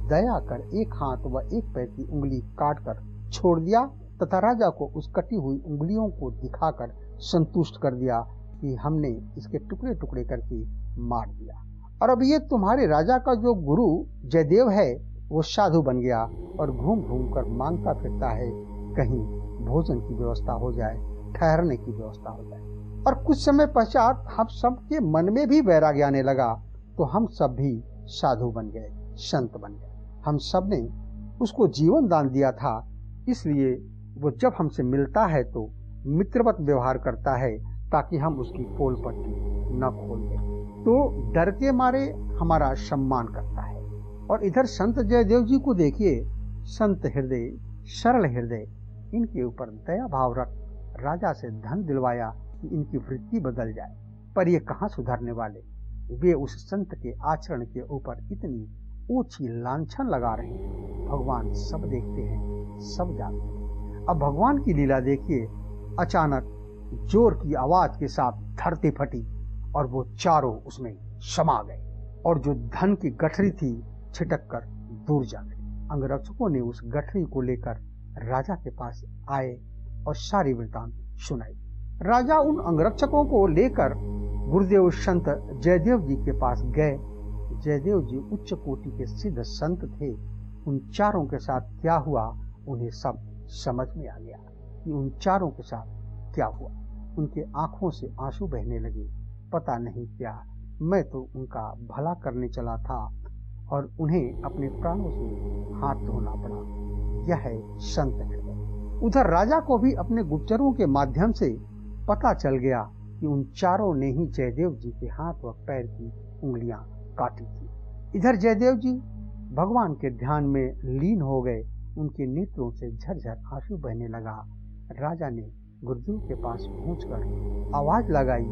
दया कर एक हाथ व एक पैर की उंगली काट कर छोड़ दिया, तथा राजा को उस कटी हुई उंगलियों को दिखाकर संतुष्ट कर दिया कि हमने इसके टुकड़े टुकड़े करके मार दिया। और अब ये तुम्हारे राजा का जो गुरु जयदेव है वो साधु बन गया और घूम घूम कर मांगता फिरता है, कहीं भोजन की व्यवस्था हो जाए, ठहरने की व्यवस्था हो जाए। और कुछ समय पश्चात हम सब के मन में भी वैराग्य आने लगा, तो हम सब भी साधु बन गए, संत बन गए। हम सब ने उसको जीवन दान दिया था, इसलिए वो जब हमसे मिलता है तो मित्रवत व्यवहार करता है, ताकि हम उसकी पोल पट्टी न खोल दें। तो डर के मारे हमारा सम्मान करता है। और इधर संत जयदेव जी को देखिए, संत हृदय, सरल हृदय, इनके ऊपर दया भाव रख राजा से धन दिलवाया कि इनकी वृत्ति बदल जाए, पर ये कहाँ सुधरने वाले। वे उस संत के आचरण के ऊपर इतनी ऊंची लांछन लगा रहे हैं। भगवान सब देखते हैं, सब जानते हैं। अब भगवान की लीला देखिए। अचानक जोर की आवाज के साथ धरती फटी और वो चारों उसमें समा गए, और जो धन की गठरी थी छिटक कर दूर जा गई। अंगरक्षकों ने उस गठरी को लेकर राजा के पास आए और सारी वृतांत सुनाई। राजा उन अंगरक्षकों को लेकर गुरुदेव संत जयदेव जी के पास गए। जयदेव जी उच्च कोटि के सिद्ध संत थे। उन चारों के साथ क्या हुआ उन्हें सब समझ में आ गया कि उन चारों के साथ क्या हुआ। उनके आंखों से आंसू बहने लगे। पता नहीं क्या मैं तो उनका भला करने चला था और उन्हें अपने प्राणों से हाथ धोना पड़ा। यह है संत हृदय। उधर राजा को भी अपने गुप्तचरों के माध्यम से पता चल गया कि उन चारों ने ही जयदेव जी के हाथ व पैर की उंगलियां काटी थी। इधर जयदेव जी भगवान के ध्यान में लीन हो गए। उनके नेत्रों से झरझर आंसू बहने लगा। राजा ने गुरुदेव के पास पहुंचकर आवाज लगाई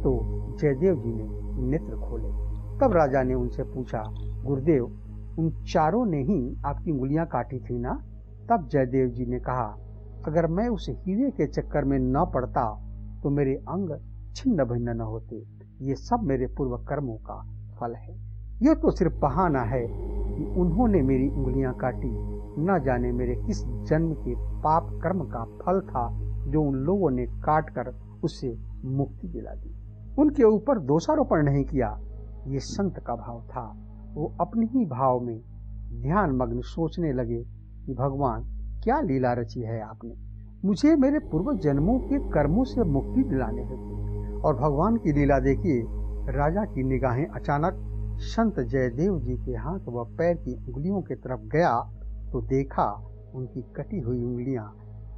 तो जयदेव जी ने नेत्र खोले। तब राजा ने उनसे पूछा, गुरुदेव, उन चारों ने ही आपकी उंगलियां काटी थी ना? तब जयदेव जी ने कहा, अगर मैं उस हीरे के चक्कर में न पड़ता तो मेरे अंग छिन्न भिन्न न होते। ये सब मेरे पूर्व कर्मों का फल है। यह तो सिर्फ बहाना है कि उन्होंने मेरी उंगलियां काटी। न जाने मेरे किस जन्म के पाप कर्म का फल था जो उन लोगों ने काट कर उससे मुक्ति दिला दी। उनके ऊपर दोषारोपण नहीं किया। ये संत का भाव था। वो अपने ही भाव में ध्यान मग्न सोचने लगे कि भगवान, क्या लीला रची है आपने। मुझे मेरे पूर्व जन्मों के कर्मों से मुक्ति दिलाने हेतु। और भगवान की लीला देखिए, राजा की निगाहें अचानक संत जयदेव जी के हाथ व पैर की उंगलियों की तरफ गया तो देखा उनकी कटी हुई उंगलियां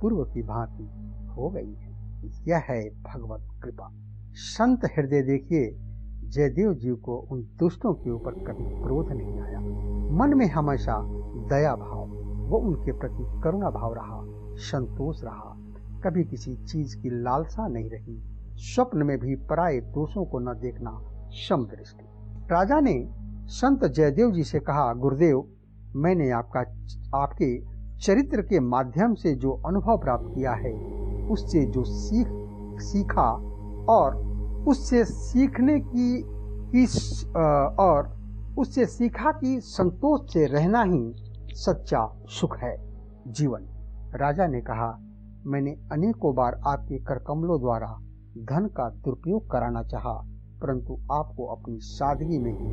पूर्व की भांति हो गई हैं। यह है भगवत कृपा। संत हृदय देखिए, जयदेव जी को उन दुष्टों के ऊपर कभी क्रोध नहीं आया। मन में हमेशा दया भाव वो उनके प्रति करुणा भाव रहा, संतोष रहा। कभी किसी चीज की लालसा नहीं रही। स्वप्न में भी पराये दोषों को न देखना सम दृष्टि। राजा ने संत जयदेव जी से कहा, गुरुदेव, मैंने आपके चरित्र के माध्यम से जो अनुभव प्राप्त किया है, उससे जो सीखा और उससे सीखा कि संतोष से रहना ही सच्चा सुख है जीवन। राजा ने कहा, मैंने अनेकों बार आपके करकमलों द्वारा धन का दुरुपयोग कराना चाहा, परंतु आपको अपनी सादगी में ही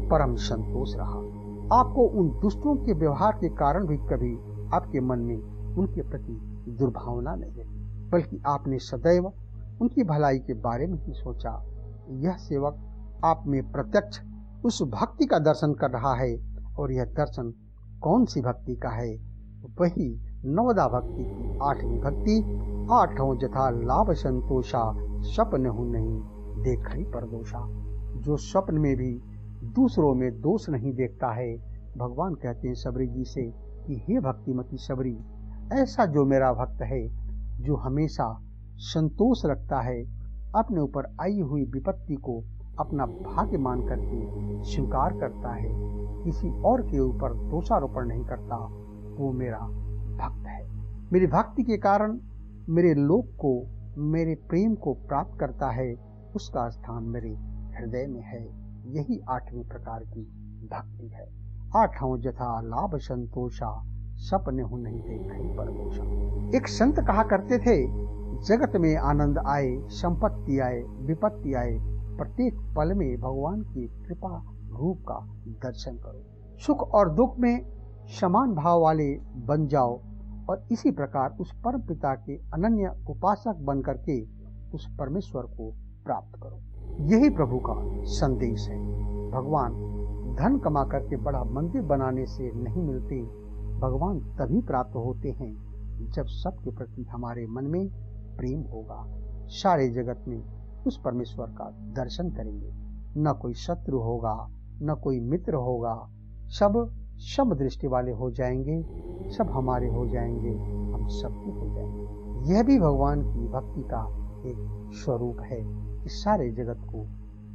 परम संतोष रहा। आपको उन दुष्टों के व्यवहार के कारण भी कभी आपके मन में उनके प्रति दुर्भावना नहीं रही, बल्कि आपने सदैव उनकी भलाई के बारे में ही सोचा। यह सेवक आप में प्रत्यक्ष उस भक्ति का दर्शन कर रहा है, और यह दर्शन कौन सी भक्ति का है? वही नवदा भक्ति की 8वीं भक्ति, 8 जथा लाभ संतोषा, स्वप्न हूँ नहीं देखई परदोषा। जो स्वप्न में भी दूसरों में दोष नहीं देखता है। भगवान कहते हैं सबरी जी से कि हे भक्तिमती सबरी, ऐसा जो मेरा भक्त है, जो हमेशा संतोष रखता है, अपने ऊपर आई हुई विपत्ति को अपना भाग्य मान करके स्वीकार करता है, किसी और के ऊपर दोषारोपण नहीं करता, वो मेरा भक्त है। मेरी भक्ति के कारण मेरे लोक को, मेरे प्रेम को प्राप्त करता है, उसका स्थान मेरे हृदय में है। यही 8वें प्रकार की भक्ति है। 8 जथा लाभ संतोषा, सपने हूँ नहीं देखई परदोषा। एक संत कहा करते थे, जगत में आनंद आए, संपत्ति आए, विपत्ति आए, प्रत्येक पल में भगवान की कृपा रूप का दर्शन करो। सुख और दुख में समान भाव वाले बन जाओ और इसी प्रकार उस परम पिता के अनन्य उपासक बन करके उस परमेश्वर को प्राप्त करो। यही प्रभु का संदेश है। भगवान धन कमा करके बड़ा मंदिर बनाने से नहीं मिलते। भगवान तभी प्राप्त होते हैं जब सबके प्रति हमारे मन में प्रेम होगा। सारे जगत में उस परमेश्वर का दर्शन करेंगे। न कोई शत्रु होगा, न कोई मित्र होगा। सब सम दृष्टि वाले हो जाएंगे, सब हमारे हो जाएंगे, हम सबके हो जाएंगे। यह भी भगवान की भक्ति का एक स्वरूप है। इस सारे जगत को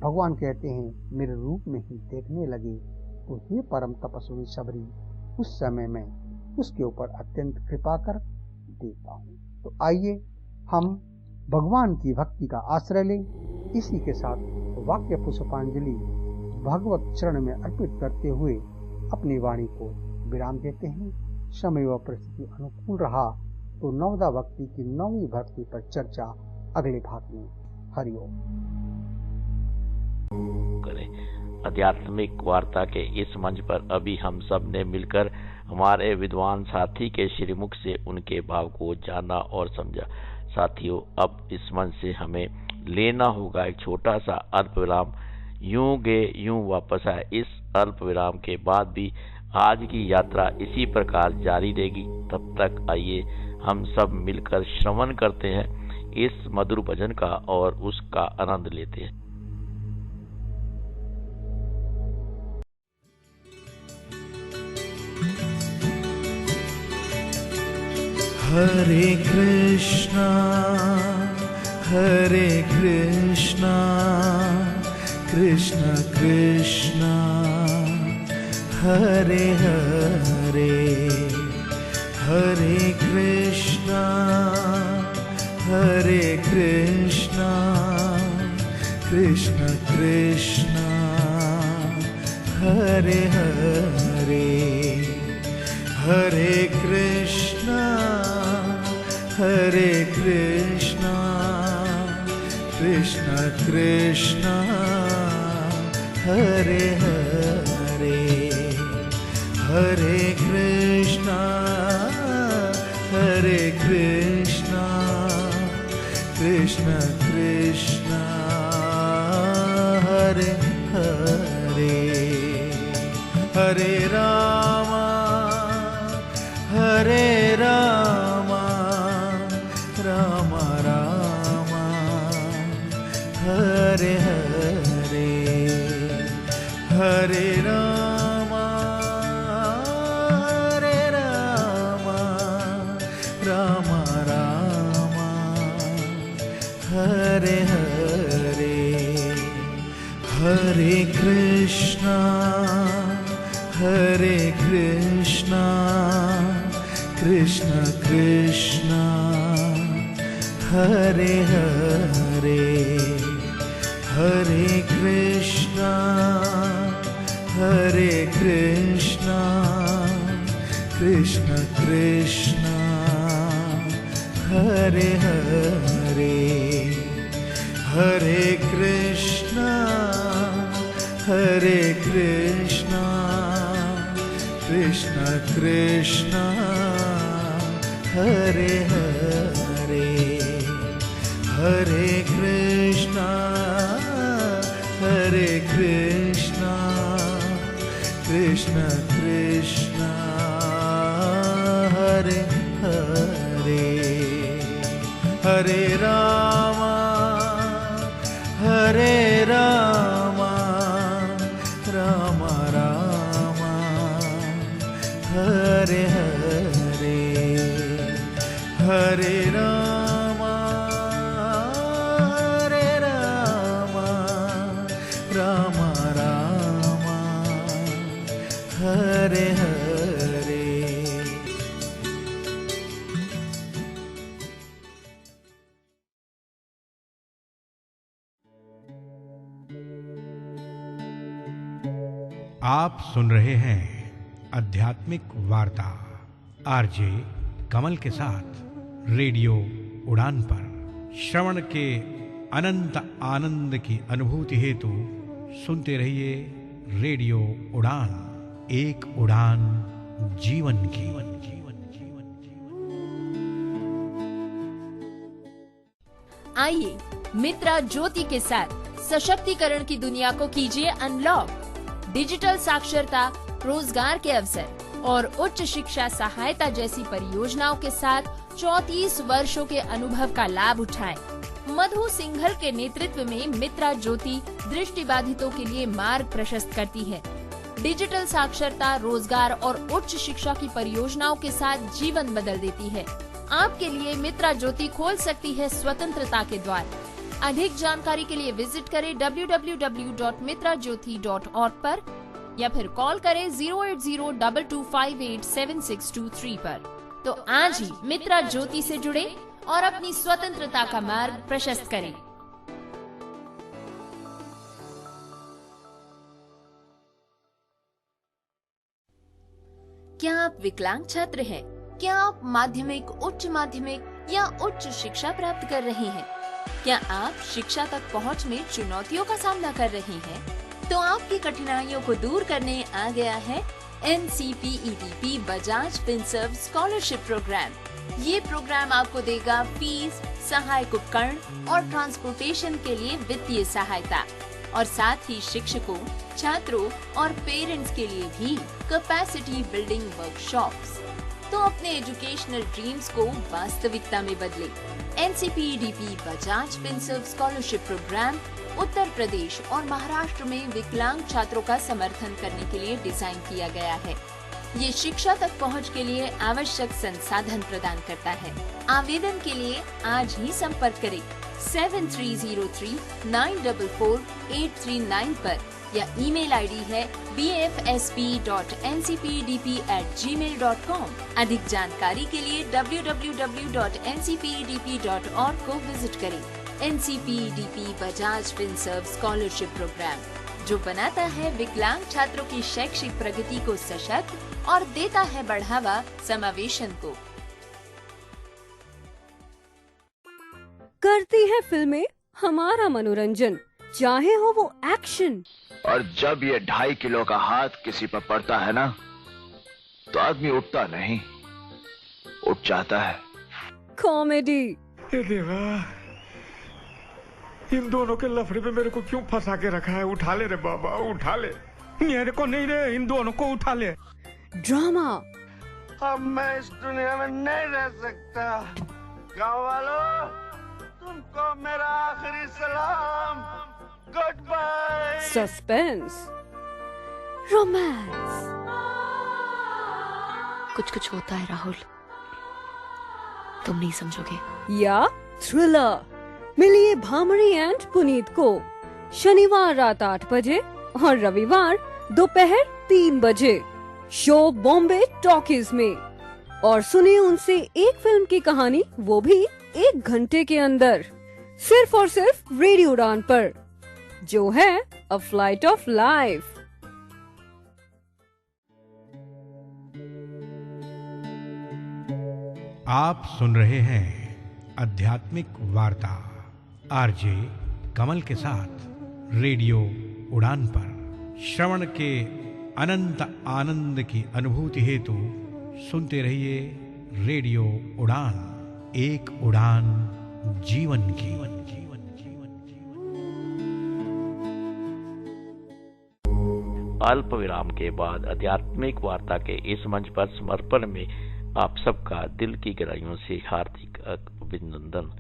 भगवान कहते हैं, मेरे रूप में ही देखने लगे तो हे परम तपस्वी सबरी, उस समय में उसके ऊपर अत्यंत कृपा कर देता हूँ। तो आइए हम भगवान की भक्ति का आश्रय लें। इसी के साथ वाक्य पुष्पांजलि भगवत चरण में अर्पित करते हुए अपनी वाणी को विराम देते हैं। समय व परिस्थिति अनुकूल रहा तो नवदा भक्ति की 9वीं भक्ति पर चर्चा अगले भाग में। हरिओम। आध्यात्मिक वार्ता के इस मंच पर अभी हम सब ने मिलकर हमारे विद्वान साथी के श्रीमुख से उनके भाव को जाना और समझा। साथियों, अब इस मंच से हमें लेना होगा एक छोटा सा अल्प विराम। यूं गए यूं वापस आए। इस अल्प विराम के बाद भी आज की यात्रा इसी प्रकार जारी रहेगी। तब तक आइए हम सब मिलकर श्रवण करते हैं इस मधुर भजन का और उसका आनंद लेते हैं। हरे कृष्णा कृष्ण कृष्ण हरे हरे, हरे कृष्णा कृष्ण कृष्ण हरे हरे, हरे कृष्णा कृष्ण कृष्ण हरे हरे, हरे कृष्णा कृष्ण कृष्ण हरे हरे, हरे राम राम राम हरे हरे, हरे राम राम राम हरे हरे, हरे कृष्णा कृष्ण कृष्ण हरे हरे, हरे कृष्णा कृष्ण कृष्ण हरे हरे, हरे कृष्णा कृष्ण कृष्ण हरे हरे, हरे कृष्णा कृष्ण कृष्ण हरे हरे, हरे राम राम राम हरे हरे, हरे राम राम राम हरे हरे। आप सुन रहे हैं आध्यात्मिक वार्ता आरजे कमल के साथ रेडियो उड़ान पर। श्रवण के अनंत आनंद की अनुभूति हेतु सुनते रहिए रेडियो उड़ान, एक उड़ान जीवन की। आइए मित्रा ज्योति के साथ सशक्तिकरण की दुनिया को कीजिए अनलॉक। डिजिटल साक्षरता, रोजगार के अवसर और उच्च शिक्षा सहायता जैसी परियोजनाओं के साथ 34 वर्षों के अनुभव का लाभ उठाएं। मधु सिंघल के नेतृत्व में मित्रा ज्योति दृष्टिबाधितों के लिए मार्ग प्रशस्त करती है। डिजिटल साक्षरता, रोजगार और उच्च शिक्षा की परियोजनाओं के साथ जीवन बदल देती है। आपके लिए मित्रा ज्योति खोल सकती है स्वतंत्रता के द्वार। अधिक जानकारी के लिए विजिट करें www.mitrajyoti.org पर या फिर कॉल करें 08022587623 पर। तो आज ही मित्रा ज्योति से जुड़े और अपनी स्वतंत्रता का मार्ग प्रशस्त करें। क्या आप विकलांग छात्र हैं? क्या आप माध्यमिक, उच्च माध्यमिक या उच्च शिक्षा प्राप्त कर रहे हैं? क्या आप शिक्षा तक पहुंच में चुनौतियों का सामना कर रहे हैं? तो आपकी कठिनाइयों को दूर करने आ गया है NCPETP Bajaj Finserv scholarship program. ये प्रोग्राम आपको देगा फीस, सहायक उपकरण और ट्रांसपोर्टेशन के लिए वित्तीय सहायता। और साथ ही शिक्षकों, छात्रों और पेरेंट्स के लिए भी कैपेसिटी बिल्डिंग वर्कशॉप्स। तो अपने एजुकेशनल ड्रीम्स को वास्तविकता में बदले। NCPDP Bajaj Finserv scholarship program Uttar Pradesh और महाराष्ट्र में विकलांग छात्रों का समर्थन करने के लिए डिजाइन किया गया है। ये शिक्षा तक पहुंच के लिए आवश्यक संसाधन प्रदान करता है। आवेदन के लिए आज ही संपर्क करें 7303944839 पर या ईमेल आईडी है bfsp.ncpdp@gmail.com। अधिक जानकारी के लिए www.ncpdp.org को विजिट करें। NCPDP Bajaj Finserv scholarship program, जो बनाता है विकलांग छात्रों की शैक्षिक प्रगति को सशक्त और देता है बढ़ावा समावेशन को। करती है फिल्में हमारा मनोरंजन, चाहे हो वो एक्शन। और जब ये 2.5 किलो का हाथ किसी पर पड़ता है ना, तो आदमी उठता नहीं, उठ जाता है। कॉमेडी। हे देवा, इन दोनों के लफड़े पे मेरे को क्यों फंसा के रखा है? उठा ले रे बाबा, उठा ले। मेरे को नहीं रे, इन दोनों को उठा ले। ड्रामा। अब मैं इस दुनिया में नहीं रह सकता। गाँव वालों, तुमको मेरा आखिरी सलाम। Good bye. सस्पेंस। रोमांस। कुछ कुछ होता है राहुल, तुम नहीं समझोगे। या थ्रिलर। मिलिए भामरी एंड पुनीत को शनिवार रात 8 बजे और रविवार दोपहर 3 बजे शो बॉम्बे टॉकीज में। और सुनिए उनसे एक फिल्म की कहानी, वो भी 1 घंटे के अंदर, सिर्फ और सिर्फ रेडियो उड़ान पर, जो है अ फ्लाइट ऑफ लाइफ। आप सुन रहे हैं आध्यात्मिक वार्ता आरजे कमल के साथ रेडियो उड़ान पर। श्रवण के अनंत आनंद की अनुभूति हेतु सुनते रहिए रेडियो उड़ान, एक उड़ान जीवन की। अल्प विराम के बाद आध्यात्मिक वार्ता के इस मंच पर समर्पण में आप सबका दिल की गहराइयों से हार्दिक अभिनंदन।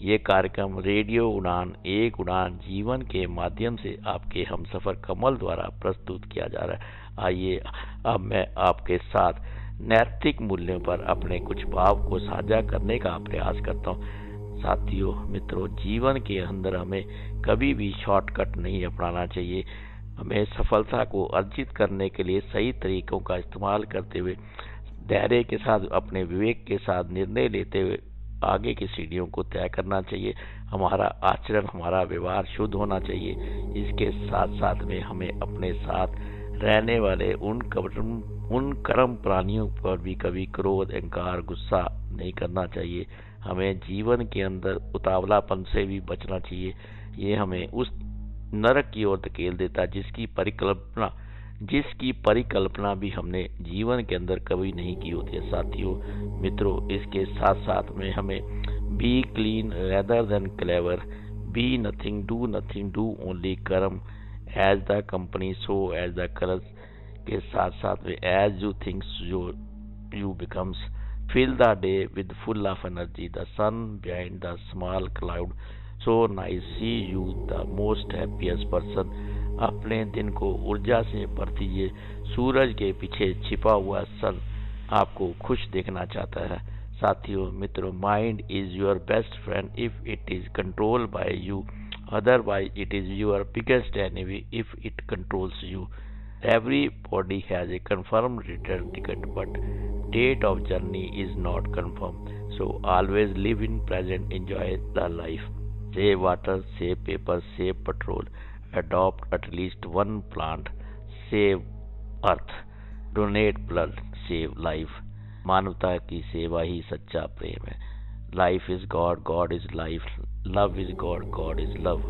ये कार्यक्रम रेडियो उड़ान, एक उड़ान जीवन के माध्यम से आपके हमसफर कमल द्वारा प्रस्तुत किया जा रहा है। आइए अब मैं आपके साथ नैतिक मूल्यों पर अपने कुछ भाव को साझा करने का प्रयास करता हूँ। साथियों, मित्रों, जीवन के अंदर हमें कभी भी शॉर्टकट नहीं अपनाना चाहिए। हमें सफलता को अर्जित करने के लिए सही तरीकों का इस्तेमाल करते हुए, धैर्य के साथ, अपने विवेक के साथ निर्णय लेते हुए आगे की सीढ़ियों को तय करना चाहिए। हमारा आचरण, हमारा व्यवहार शुद्ध होना चाहिए। इसके साथ साथ में हमें अपने साथ रहने वाले उन कर्म प्राणियों पर भी कभी क्रोध, अहंकार, गुस्सा नहीं करना चाहिए। हमें जीवन के अंदर उतावलापन से भी बचना चाहिए। ये हमें उस नरक की ओर धकेल देता है जिसकी परिकल्पना भी हमने जीवन के अंदर कभी नहीं की होती है। साथियों, मित्रों, इसके साथ साथ में हमें be clean rather than clever, be nothing, do only karma, as the company so as the colours के साथ साथ में as you thinks you becomes, fill the day with full of energy, the sun behind the small cloud, so nice, see you the most happiest person। अपने दिन को ऊर्जा से भर दीजिए। सूरज के पीछे छिपा हुआ सन आपको खुश देखना चाहता है। साथियों, मित्रों, mind is your best friend if it is controlled by you, otherwise it is your biggest enemy if it controls you. Everybody has a confirmed return ticket, but date of journey is not confirmed. So always live in present, enjoy the life. Save water, save paper, save petrol. Adopt at least one plant. Save earth. Donate blood. Save life. मानवता की सेवा ही सच्चा प्रेम है। Life is God, God is life. Love is God, God is love.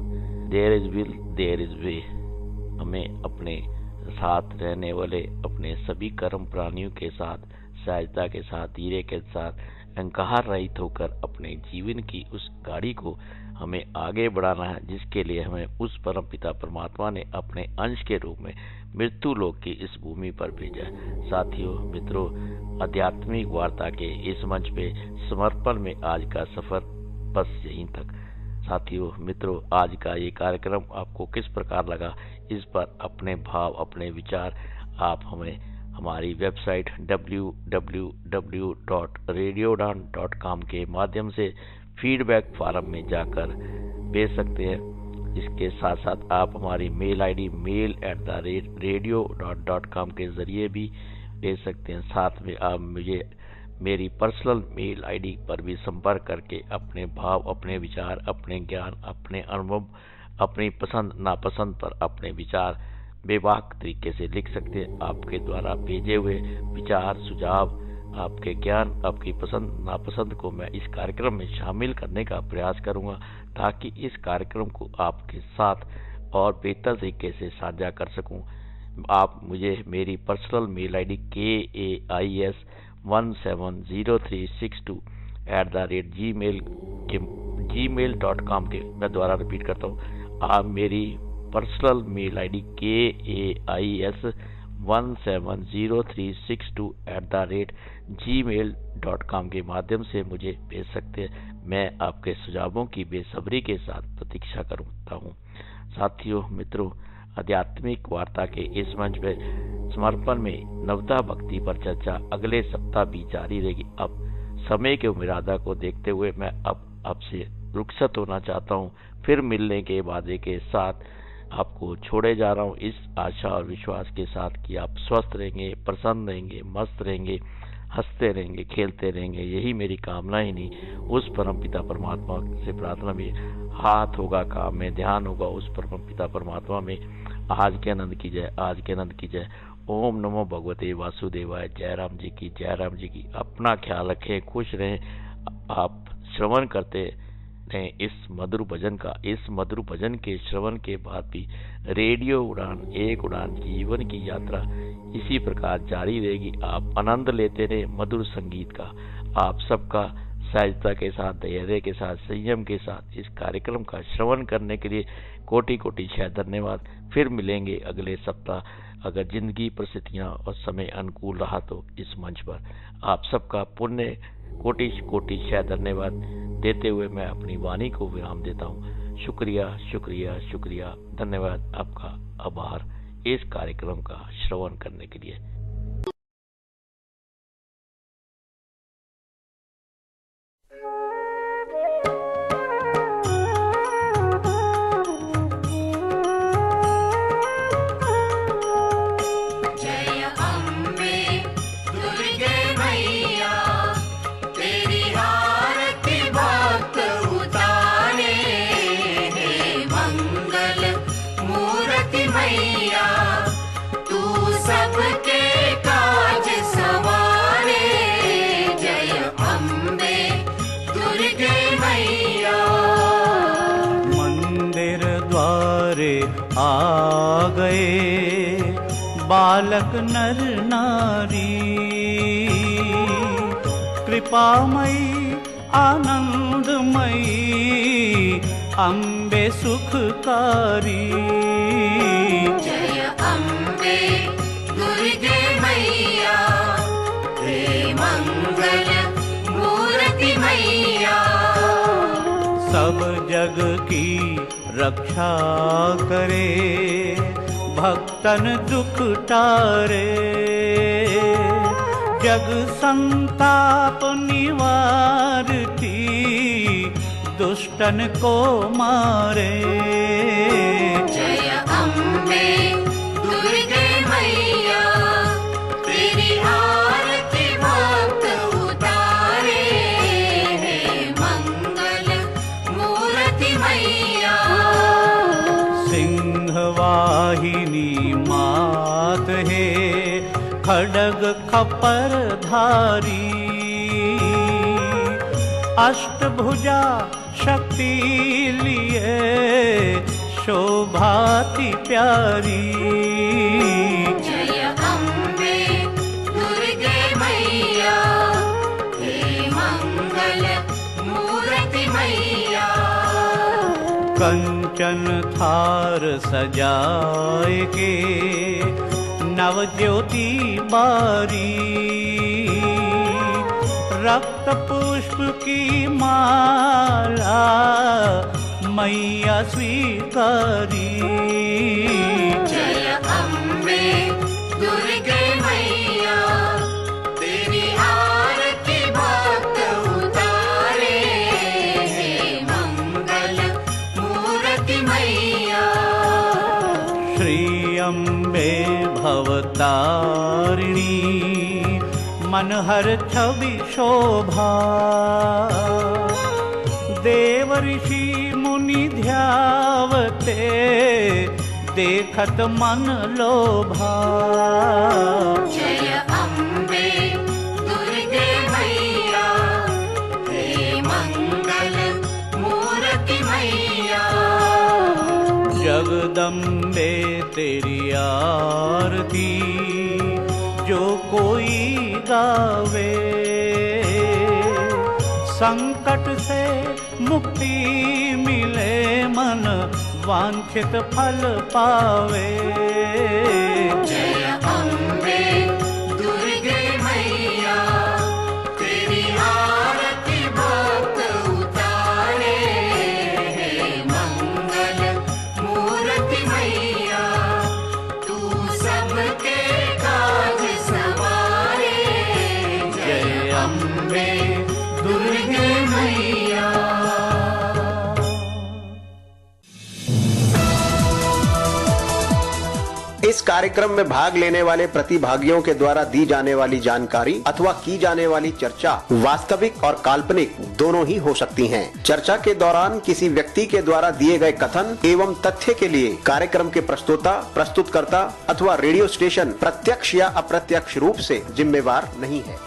There is will, there is way. हमें अपने साथ रहने वाले अपने सभी कर्म प्राणियों के साथ सहजता के साथ, धीरे के साथ, अहंकार रहित होकर अपने जीवन की उस गाड़ी को हमें आगे बढ़ाना है, जिसके लिए हमें उस परमपिता परमात्मा ने अपने अंश के रूप में मृत्यु लोक की इस भूमि पर भेजा है। साथियों, मित्रों, आध्यात्मिक वार्ता के इस मंच पे समर्पण में आज का सफर बस यहीं तक। साथियों, मित्रों, आज का ये कार्यक्रम आपको किस प्रकार लगा, इस पर अपने भाव, अपने विचार आप हमें हमारी वेबसाइट www.radioudan.com के माध्यम से फीडबैक फॉरम में जाकर भेज सकते हैं। इसके साथ साथ आप हमारी मेल आईडी mail@radio.com के जरिए भी भेज सकते हैं। साथ में आप मुझे मेरी पर्सनल मेल आईडी पर भी संपर्क करके अपने भाव, अपने विचार, अपने ज्ञान, अपने अनुभव, अपनी पसंद नापसंद पर अपने विचार बेबाक तरीके से लिख सकते हैं। आपके द्वारा भेजे हुए विचार, सुझाव, आपके ज्ञान, आपकी पसंद नापसंद को मैं इस कार्यक्रम में शामिल करने का प्रयास करूंगा, ताकि इस कार्यक्रम को आपके साथ और बेहतर तरीके से साझा कर सकूं। आप मुझे मेरी पर्सनल मेल आईडी KAIS1703262@gmail.com के मैं दोबारा रिपीट करता हूँ। आप मेरी पर्सनल मेल आईडी KAIS1703262@gmail.com के माध्यम से मुझे भेज सकते हैं। मैं आपके सुझावों की बेसब्री के साथ प्रतीक्षा करता हूँ। साथियों, मित्रों, आध्यात्मिक वार्ता के इस मंच पर समर्पण में नवदा भक्ति पर चर्चा अगले सप्ताह भी जारी रहेगी। अब समय के उम्मीदा को देखते हुए मैं अब आपसे रुखसत होना चाहता हूँ। फिर मिलने के वादे के साथ आपको छोड़े जा रहा हूँ, इस आशा और विश्वास के साथ कि आप स्वस्थ रहेंगे, प्रसन्न रहेंगे, मस्त रहेंगे, हंसते रहेंगे, खेलते रहेंगे। यही मेरी कामना ही नहीं, उस परमपिता परमात्मा से प्रार्थना भी, हाथ होगा काम में, ध्यान होगा उस परमपिता परमात्मा में। आज के आनंद की जय, आज के आनंद की जय। ओम नमो भगवते वासुदेवाय। जय राम जी की, जय राम जी की। अपना ख्याल रखें, खुश रहें। आप श्रवण करते रहें इस मधुर भजन का। इस मधुर भजन के श्रवण के बाद भी रेडियो उड़ान, एक उड़ान जीवन की यात्रा इसी प्रकार जारी रहेगी। आप आनंद लेते रहे मधुर संगीत का। आप सबका सहजता के साथ, धैर्य के साथ, संयम के साथ इस कार्यक्रम का श्रवण करने के लिए कोटि कोटि धन्यवाद। फिर मिलेंगे अगले सप्ताह, अगर जिंदगी, परिस्थितियां और समय अनुकूल रहा तो इस मंच पर। आप सबका पुण्य कोटि कोटि धन्यवाद देते हुए मैं अपनी वाणी को विराम देता हूँ। शुक्रिया, शुक्रिया, शुक्रिया, धन्यवाद, आपका आभार इस कार्यक्रम का श्रवण करने के लिए। आ गए बालक नर नारी, कृपामयी आनंदमयी अम्बे सुखकारी। जय अम्बे दुर्गे मैया, हे मंगल मूर्ति मैया। सब जग की रक्षा करे, भक्तन दुख टारे, जग संताप निवारती, दुष्टन को मारे। जय अम्बे दुर्गे मैया, तेरी आरती भक्त उतारे, हे मंगल मूर्ति मैया। सिंहवाहिनी मात है, खड्ग खपर धारी, अष्टभुजा शक्ति लिए शोभाति प्यारी। जय अम्बे दुर्गे मैया, हे मंगल मूर्ति मैया। कंचन थार सजाए के नव ज्योति बारी, रक्त पुष्प की माला मैया स्वीकारी। जय अम्बे दुर्गे मैया, तेरी आरती भक्त उतारे, हे मंगल मूर्ति मैया। श्री अम्बे भवतारिणी, मनहर छवि शोभा, देव ऋषि मुनि ध्यावते, देखत मन लोभा। जय अम्बे दुर्गे मैया, हे मंगल मूर्ति मैया। जगदम्बे तेरी आरती जो कोई गावे, संकट से मुक्ति मिले, मन वांछित फल पावे। जय अम्बे दुर्गे मैया, तेरी आरती भक्त उतारे, हे मंगल मूर्ति मैया। तू सबके काज सवारे, जय अम्बे दुर्गे मैया। इस कार्यक्रम में भाग लेने वाले प्रतिभागियों के द्वारा दी जाने वाली जानकारी अथवा की जाने वाली चर्चा वास्तविक और काल्पनिक दोनों ही हो सकती हैं। चर्चा के दौरान किसी व्यक्ति के द्वारा दिए गए कथन एवं तथ्य के लिए कार्यक्रम के प्रस्तोता, प्रस्तुतकर्ता अथवा रेडियो स्टेशन प्रत्यक्ष या अप्रत्यक्ष रूप से जिम्मेवार नहीं है।